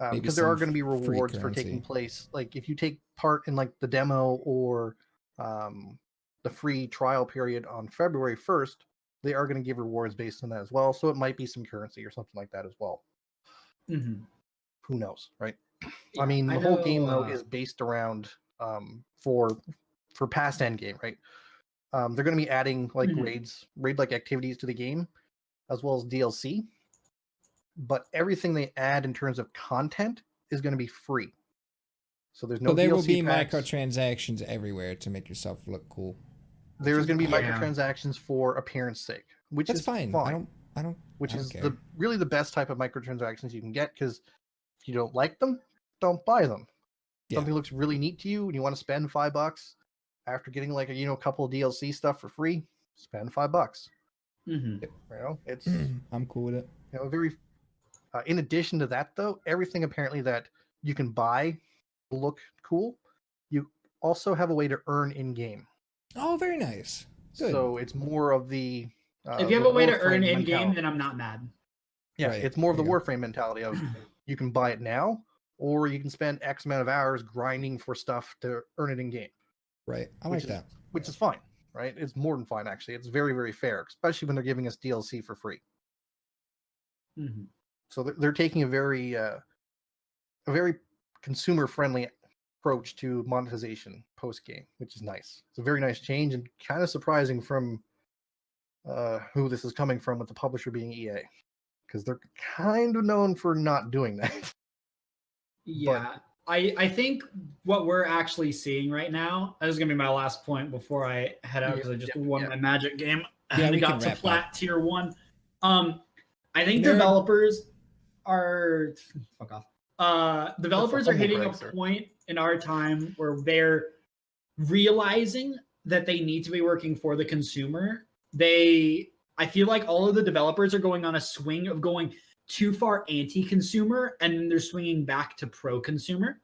Speaker 2: Maybe
Speaker 4: because there are
Speaker 2: some
Speaker 4: going to be
Speaker 2: free
Speaker 4: rewards for taking
Speaker 2: currency.
Speaker 4: place. Like if you take part in like the demo or the free trial period on February 1st, they are going to give rewards based on that as well. So it might be some currency or something like that as well.
Speaker 3: Mhm.
Speaker 4: Who knows, right?
Speaker 3: Yeah,
Speaker 4: I mean,
Speaker 3: I
Speaker 4: the whole game though
Speaker 3: know,
Speaker 4: is based around for past endgame, right? They're going to be adding like
Speaker 3: Mhm.
Speaker 4: raid-like activities to the game, as well as DLC. But everything they add in terms of content is going to be free. So there's
Speaker 2: So
Speaker 4: no
Speaker 2: there will
Speaker 4: DLC
Speaker 2: be
Speaker 4: packs.
Speaker 2: microtransactions everywhere to make yourself look cool.
Speaker 4: There's going to be
Speaker 3: Yeah.
Speaker 4: microtransactions for appearance sake, which
Speaker 2: That's
Speaker 4: is
Speaker 2: fine.
Speaker 4: fine.
Speaker 2: I don't
Speaker 4: Which
Speaker 2: I don't
Speaker 4: is
Speaker 2: care.
Speaker 4: really the best type of microtransactions you can get, because if you don't like them, don't buy them.
Speaker 2: Yeah.
Speaker 4: Something looks really neat to you and you want to spend $5 after getting like a couple of DLC stuff for free, spend $5.
Speaker 3: Mhm.
Speaker 4: It's
Speaker 2: I'm cool with it.
Speaker 4: very. In addition to that, though, everything apparently that you can buy will look cool. You also have a way to earn in game.
Speaker 2: Oh, very nice. Good.
Speaker 4: So it's more of the.
Speaker 3: If you have a way to
Speaker 4: Warframe
Speaker 3: earn in game,
Speaker 4: mentality.
Speaker 3: then I'm not mad.
Speaker 4: Yeah,
Speaker 2: Right,
Speaker 4: it's more of the
Speaker 2: there you
Speaker 4: Warframe mentality of you can buy it now, or you can spend X amount of hours grinding for stuff to earn it in game.
Speaker 2: Right. I like that.
Speaker 4: Which is fine, right? It's more than fine, actually. It's very, very fair, especially when they're giving us DLC for free.
Speaker 3: Mhm.
Speaker 4: So they're taking a very consumer-friendly approach to monetization post-game, which is nice. It's a very nice change and kind of surprising from who this is coming from, with the publisher being EA, because they're kind of known for not doing that.
Speaker 3: Yeah, I think what we're actually seeing right now, this is gonna be my last point before I head out, because I just won my Magic game and
Speaker 2: we
Speaker 3: got
Speaker 2: can
Speaker 3: to
Speaker 2: wrap
Speaker 3: plat
Speaker 2: up.
Speaker 3: tier 1. I think
Speaker 2: Nerd.
Speaker 3: developers are fuck off. Developers are hitting a
Speaker 4: sir.
Speaker 3: point in our time where they're realizing that they need to be working for the consumer. I feel like all of the developers are going on a swing of going too far anti-consumer, and then they're swinging back to pro-consumer.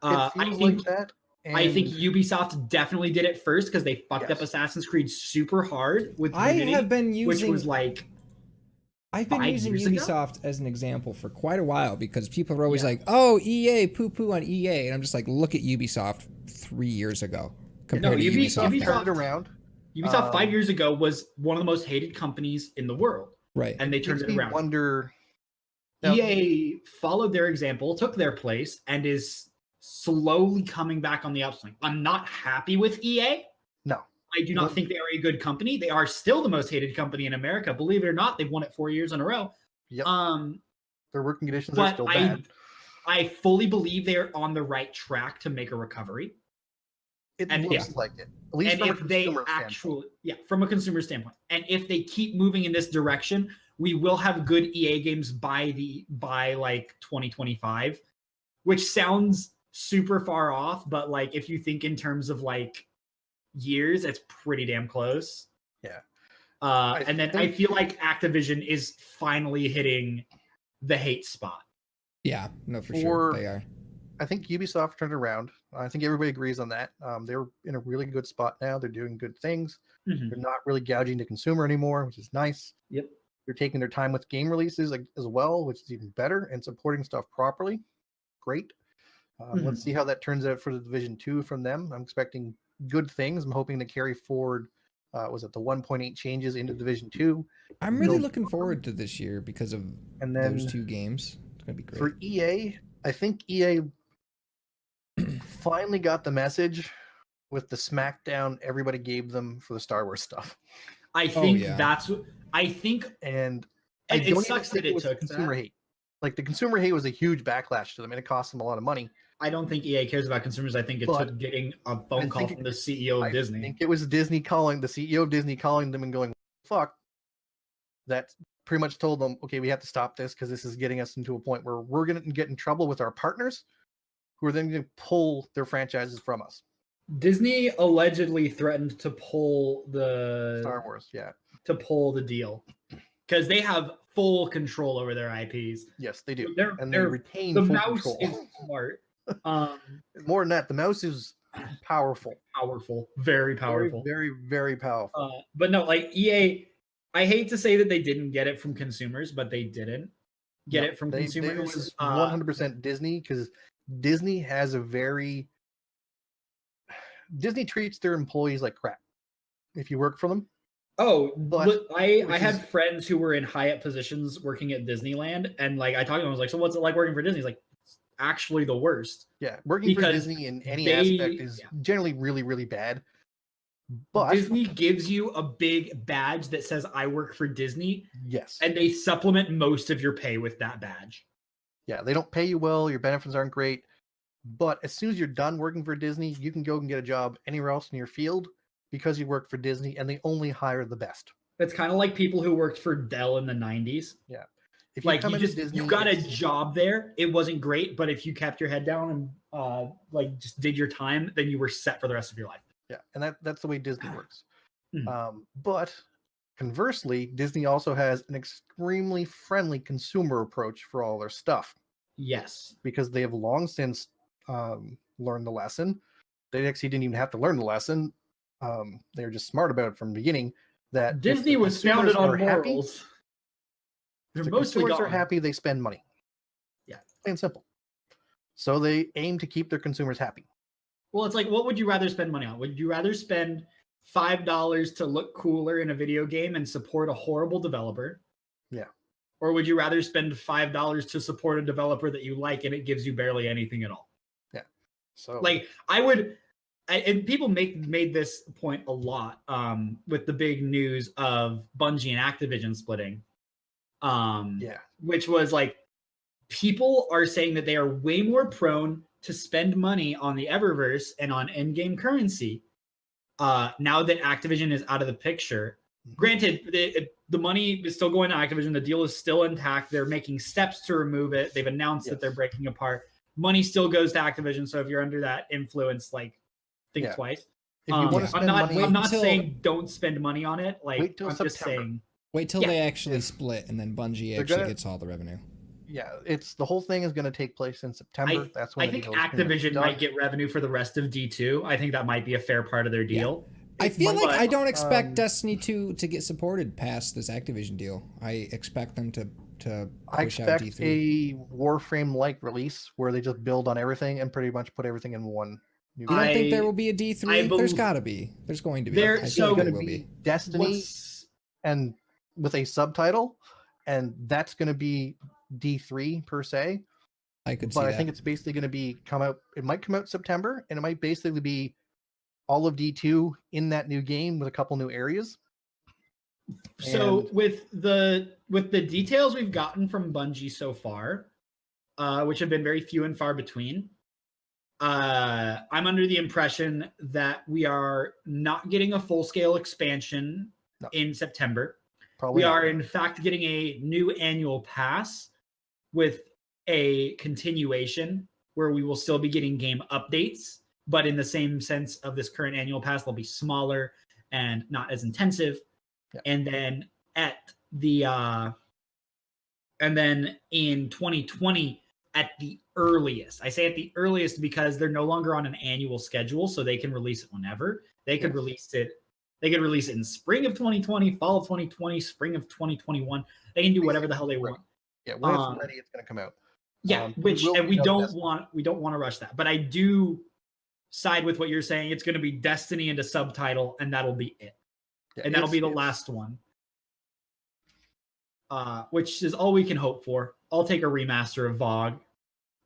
Speaker 4: It feels like that.
Speaker 3: I think Ubisoft definitely did it first, because they fucked up
Speaker 4: Yes.
Speaker 3: Assassin's Creed super hard with
Speaker 2: I
Speaker 3: Unity,
Speaker 2: have been
Speaker 3: which
Speaker 2: using
Speaker 3: was like
Speaker 2: I've been
Speaker 3: 5
Speaker 2: using
Speaker 3: years ago?
Speaker 2: Ubisoft as an example for quite a while, because people are always
Speaker 3: Yeah.
Speaker 2: like, "Oh, EA, poo-poo on EA," and I'm just like, "Look at Ubisoft 3 years ago compared to Ubisoft now."
Speaker 4: turned it around.
Speaker 3: Ubisoft 5 years ago was one of the most hated companies in the world,
Speaker 2: Right.
Speaker 3: and they turned it around.
Speaker 4: Wonder. Now,
Speaker 3: EA followed their example, took their place, and is slowly coming back on the upswing. I'm not happy with EA.
Speaker 4: No.
Speaker 3: I do not think they are a good company. They are still the most hated company in America. Believe it or not, they've won it 4 years in a row.
Speaker 4: Yep. Their working conditions are
Speaker 3: But
Speaker 4: still bad.
Speaker 3: I fully believe they're on the right track to make a recovery.
Speaker 4: It
Speaker 3: And
Speaker 4: looks like it. At least
Speaker 3: And
Speaker 4: from a
Speaker 3: if they
Speaker 4: consumer
Speaker 3: actually, from a consumer standpoint, and if they keep moving in this direction, we will have good EA games by like 2025, which sounds super far off, but like if you think in terms of like years, it's pretty damn close.
Speaker 4: Yeah.
Speaker 3: And then I feel like Activision is finally hitting the hate spot.
Speaker 2: Yeah, no, for sure they are.
Speaker 4: I think Ubisoft turned around. I think everybody agrees on that. They're in a really good spot now. They're doing good things.
Speaker 3: Mhm.
Speaker 4: They're not really gouging the consumer anymore, which is nice.
Speaker 3: Yep.
Speaker 4: They're taking their time with game releases as well, which is even better, and supporting stuff properly. Great. Let's see how that turns out for the Division 2 from them. I'm expecting good things. I'm hoping to carry forward, was it the 1.8 changes into Division 2?
Speaker 2: I'm really looking forward to this year because of those 2 games. It's going to be great.
Speaker 4: For EA, I think EA finally got the message with the smackdown everybody gave them for the Star Wars stuff.
Speaker 3: I think
Speaker 4: and
Speaker 3: it sucks that it took
Speaker 4: consumer hate. Like the consumer hate was a huge backlash to them, and it cost them a lot of money.
Speaker 3: I don't think EA cares about consumers. I think it took getting a phone call from the CEO of Disney.
Speaker 4: I think it was Disney calling the CEO of Disney, calling them and going, "Fuck." That pretty much told them, "Okay, we have to stop this because this is getting us into a point where we're going to get in trouble with our partners, who are then going to pull their franchises from us."
Speaker 3: Disney allegedly threatened to pull the
Speaker 4: Star Wars,
Speaker 3: to pull the deal because they have full control over their IPs.
Speaker 4: Yes, they do,
Speaker 3: and
Speaker 4: they retain
Speaker 3: the
Speaker 4: full
Speaker 3: mouse
Speaker 4: control.
Speaker 3: is smart.
Speaker 4: More than that, the mouse is powerful,
Speaker 3: very powerful,
Speaker 4: very, very, very powerful.
Speaker 3: But no, like EA, I hate to say that they didn't get it from consumers, but they didn't. get it from
Speaker 4: It
Speaker 3: consumers.
Speaker 4: was 100% Disney, because Disney has Disney treats their employees like crap if you work for them.
Speaker 3: Oh,
Speaker 4: But
Speaker 3: I had friends who were in high-up positions working at Disneyland, and like I talked to them, I was like, "So what's it like working for Disney?" He's like, "It's actually the worst."
Speaker 4: Yeah, working for
Speaker 3: Because
Speaker 4: Disney in any aspect is generally really, really bad. But
Speaker 3: Disney gives you a big badge that says "I work for Disney,"
Speaker 4: yes,
Speaker 3: and they supplement most of your pay with that badge.
Speaker 4: yeah, they don't pay you well. Your benefits aren't great. But as soon as you're done working for Disney, you can go and get a job anywhere else in your field because you work for Disney, and they only hire the best.
Speaker 3: It's kind of like people who worked for Dell in the 90s.
Speaker 4: Yeah. If you
Speaker 3: Like
Speaker 4: come into Disney,
Speaker 3: you got a job there. It wasn't great, but if you kept your head down and like just did your time, then you were set for the rest of your life.
Speaker 4: Yeah, and that's the way Disney works.
Speaker 3: Mhm.
Speaker 4: But conversely, Disney also has an extremely friendly consumer approach for all their stuff.
Speaker 3: Yes.
Speaker 4: Because they have long since learned the lesson. They actually didn't even have to learn the lesson. They were just smart about it from the beginning. That
Speaker 3: Disney was founded on morals.
Speaker 4: If the consumers are happy, they spend money.
Speaker 3: Yeah.
Speaker 4: Plain and simple. So they aim to keep their consumers happy.
Speaker 3: Well, it's like, what would you rather spend money on? Would you rather spend $5 to look cooler in a video game and support a horrible developer?
Speaker 4: Yeah.
Speaker 3: Or would you rather spend $5 to support a developer that you like and it gives you barely anything at all?
Speaker 4: Yeah. So
Speaker 3: like I would, and people made this point a lot with the big news of Bungie and Activision splitting.
Speaker 4: Yeah.
Speaker 3: Which was like, people are saying that they are way more prone to spend money on the Eververse and on in-game currency now that Activision is out of the picture. Granted, the money is still going to Activision. The deal is still intact. They're making steps to remove it. They've announced that they're breaking apart. Money still goes to Activision. So if you're under that influence, like think twice.
Speaker 4: If you want to spend money,
Speaker 3: I'm not saying don't spend money on it. Like
Speaker 4: wait till
Speaker 3: I'm
Speaker 4: September.
Speaker 3: just saying
Speaker 2: wait till they actually split, and then Bungie actually gets all the revenue.
Speaker 4: Yeah, it's the whole thing is going to take place in September. That's when
Speaker 3: I think Activision might get revenue for the rest of D2. I think that might be a fair part of their deal.
Speaker 2: Yeah. I feel like I don't expect Destiny 2 to get supported past this Activision deal. I expect them to push out D3.
Speaker 4: A Warframe-like release where they just build on everything and pretty much put everything in one.
Speaker 2: You don't think there will be a D3? There's got to be. There's going to be.
Speaker 4: There's going to be Destiny and with a subtitle, and that's going to be D3 per se.
Speaker 2: I could see
Speaker 4: but I
Speaker 2: that.
Speaker 4: think it's basically going to be come out. It might come out September, and it might basically be all of D2 in that new game with a couple new areas.
Speaker 3: So with the details we've gotten from Bungie so far, which have been very few and far between, I'm under the impression that we are not getting a full-scale expansion in September.
Speaker 4: Probably
Speaker 3: we are in fact getting a new annual pass with a continuation where we will still be getting game updates, but in the same sense of this current annual pass, they'll be smaller and not as intensive. Yeah. And then and then in 2020 at the earliest, I say at the earliest because they're no longer on an annual schedule, so they can release it whenever. They could release it. They could release it in spring of 2020, fall of 2020, spring of 2021. They can do whatever the hell they want.
Speaker 4: Yeah, when it's ready, it's going to come out.
Speaker 3: Yeah, we don't want to rush that. But I do side with what you're saying. It's going to be Destiny and a subtitle, and that'll be it. Yeah, and that'll be the last one. Which is all we can hope for. I'll take a remaster of VOG.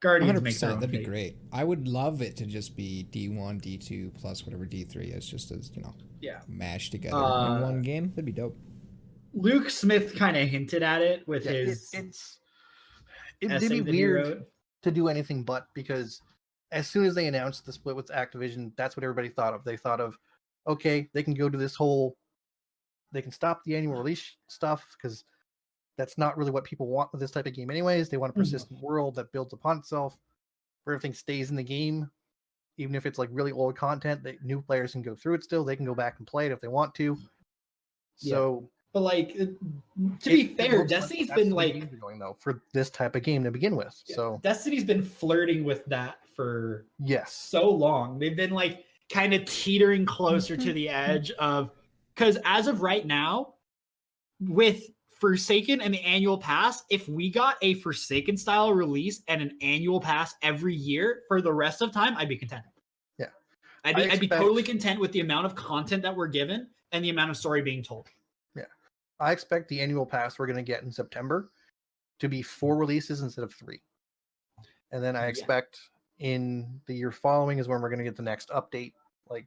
Speaker 3: Guardians make their own
Speaker 2: that'd
Speaker 3: fate.
Speaker 2: be great. I would love it to just be D1, D2 plus whatever D3 is, just as mashed together in one game. That'd be dope.
Speaker 3: Luke Smith kind of hinted at it with his.
Speaker 4: It'd be weird to do anything but, because as soon as they announced the split with Activision, that's what everybody thought of. They thought of, okay, they can go to this whole, they can stop the annual release stuff because that's not really what people want with this type of game anyways. They want a persistent world that builds upon itself, where everything stays in the game. Even if it's like really old content, that new players can go through it still. They can go back and play it if they want to. So,
Speaker 3: but like, to be fair, Destiny's been like
Speaker 4: going though for this type of game to begin with.
Speaker 3: Yeah,
Speaker 4: so
Speaker 3: Destiny's been flirting with that for
Speaker 4: so
Speaker 3: long. They've been like kind of teetering closer to the edge of, because as of right now, with Forsaken and the annual pass, if we got a Forsaken style release and an annual pass every year for the rest of time, I'd be content.
Speaker 4: Yeah.
Speaker 3: I'd be totally content with the amount of content that we're given and the amount of story being told.
Speaker 4: Yeah. I expect the annual pass we're going to get in September to be 4 releases instead of 3. And then I expect in the year following is when we're going to get the next update. Like,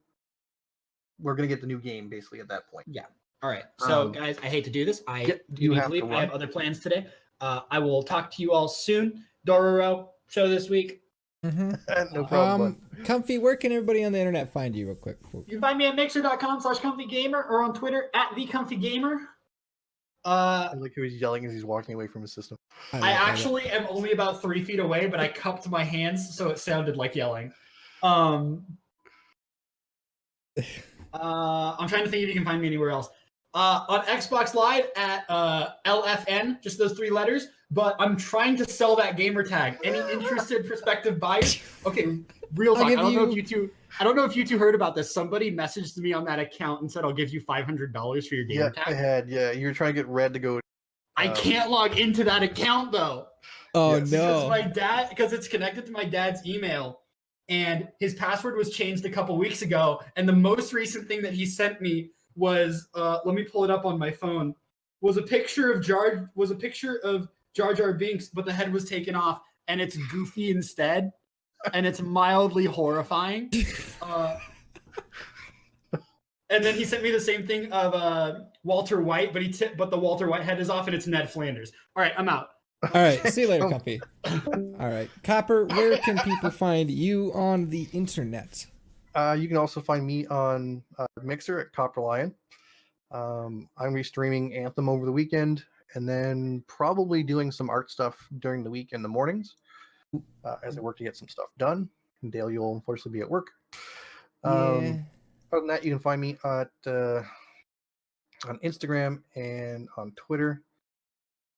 Speaker 4: we're going to get the new game basically at that point.
Speaker 3: Yeah. All right. So, guys, I hate to do this. I have other plans today. I will talk to you all soon. Dororo show this week.
Speaker 2: Mm-hmm.
Speaker 4: No problem.
Speaker 2: Comfy, where can everybody on the internet find you real quick?
Speaker 3: You can find me at mixer.com/comfygamer or on Twitter at thecomfygamer.
Speaker 4: I like how he's yelling as he's walking away from his system.
Speaker 3: I actually am only about 3 feet away, but I cupped my hands so it sounded like yelling. I'm trying to think if you can find me anywhere else. On Xbox Live at LFN, just those 3 letters. But I'm trying to sell that gamer tag. Any interested prospective buyers? Okay, real talk. I don't know if you two heard about this. Somebody messaged me on that account and said, "I'll give you $500 for your gamer tag."
Speaker 4: I had. Yeah, you're trying to get Red to go.
Speaker 3: I can't log into that account though.
Speaker 2: Oh no!
Speaker 3: Because it's connected to my dad's email, and his password was changed a couple weeks ago. And the most recent thing that he sent me was, let me pull it up on my phone. Was a picture of Jar Jar Binks, but the head was taken off, and it's Goofy instead, and it's mildly horrifying. And then he sent me the same thing of Walter White, but the Walter White head is off, and it's Ned Flanders. All right, I'm out.
Speaker 2: All right, see you later, Comfy. All right, Copper, where can people find you on the internet?
Speaker 4: You can also find me on Mixer at Copper Lion. I'm streaming Anthem over the weekend, and then probably doing some art stuff during the week in the mornings as I work to get some stuff done. And Dale, you'll unfortunately be at work. Other than that, you can find me at on Instagram and on Twitter.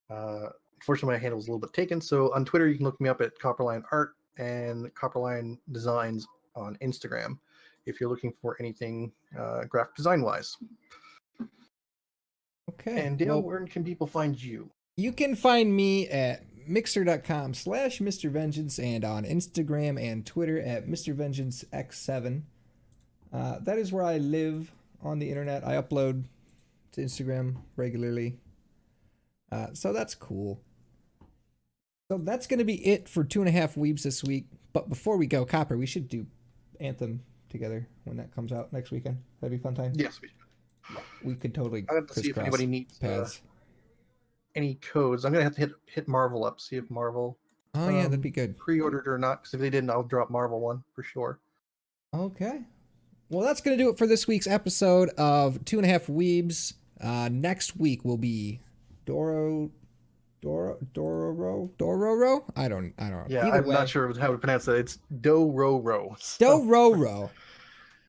Speaker 4: Unfortunately, my handle is a little bit taken. So on Twitter, you can look me up at Copperline Art and Copperline Designs on Instagram if you're looking for anything graphic design wise.
Speaker 2: Okay.
Speaker 4: And Dale, where can people find you?
Speaker 2: You can find me at mixer.com/Mr. Vengeance and on Instagram and Twitter at Mr. Vengeance X7. That is where I live on the internet. I upload to Instagram regularly. So that's cool. So that's going to be it for 2.5 Weebs this week. But before we go, Copper, we should do Anthem together when that comes out next weekend. That'd be a fun time.
Speaker 4: Yes, we should.
Speaker 2: We could totally
Speaker 4: I have to see if anybody needs any codes. I'm gonna have to hit Marvel up, see if Marvel.
Speaker 2: Oh yeah, that'd be good.
Speaker 4: Pre-ordered or not? Because if they didn't, I'll drop Marvel one for sure.
Speaker 2: Okay. Well, that's gonna do it for this week's episode of 2.5 Weebs. Next week will be Dororo. I don't know.
Speaker 4: Yeah, I'm not sure how to pronounce that. It's Dororo.
Speaker 2: Dororo.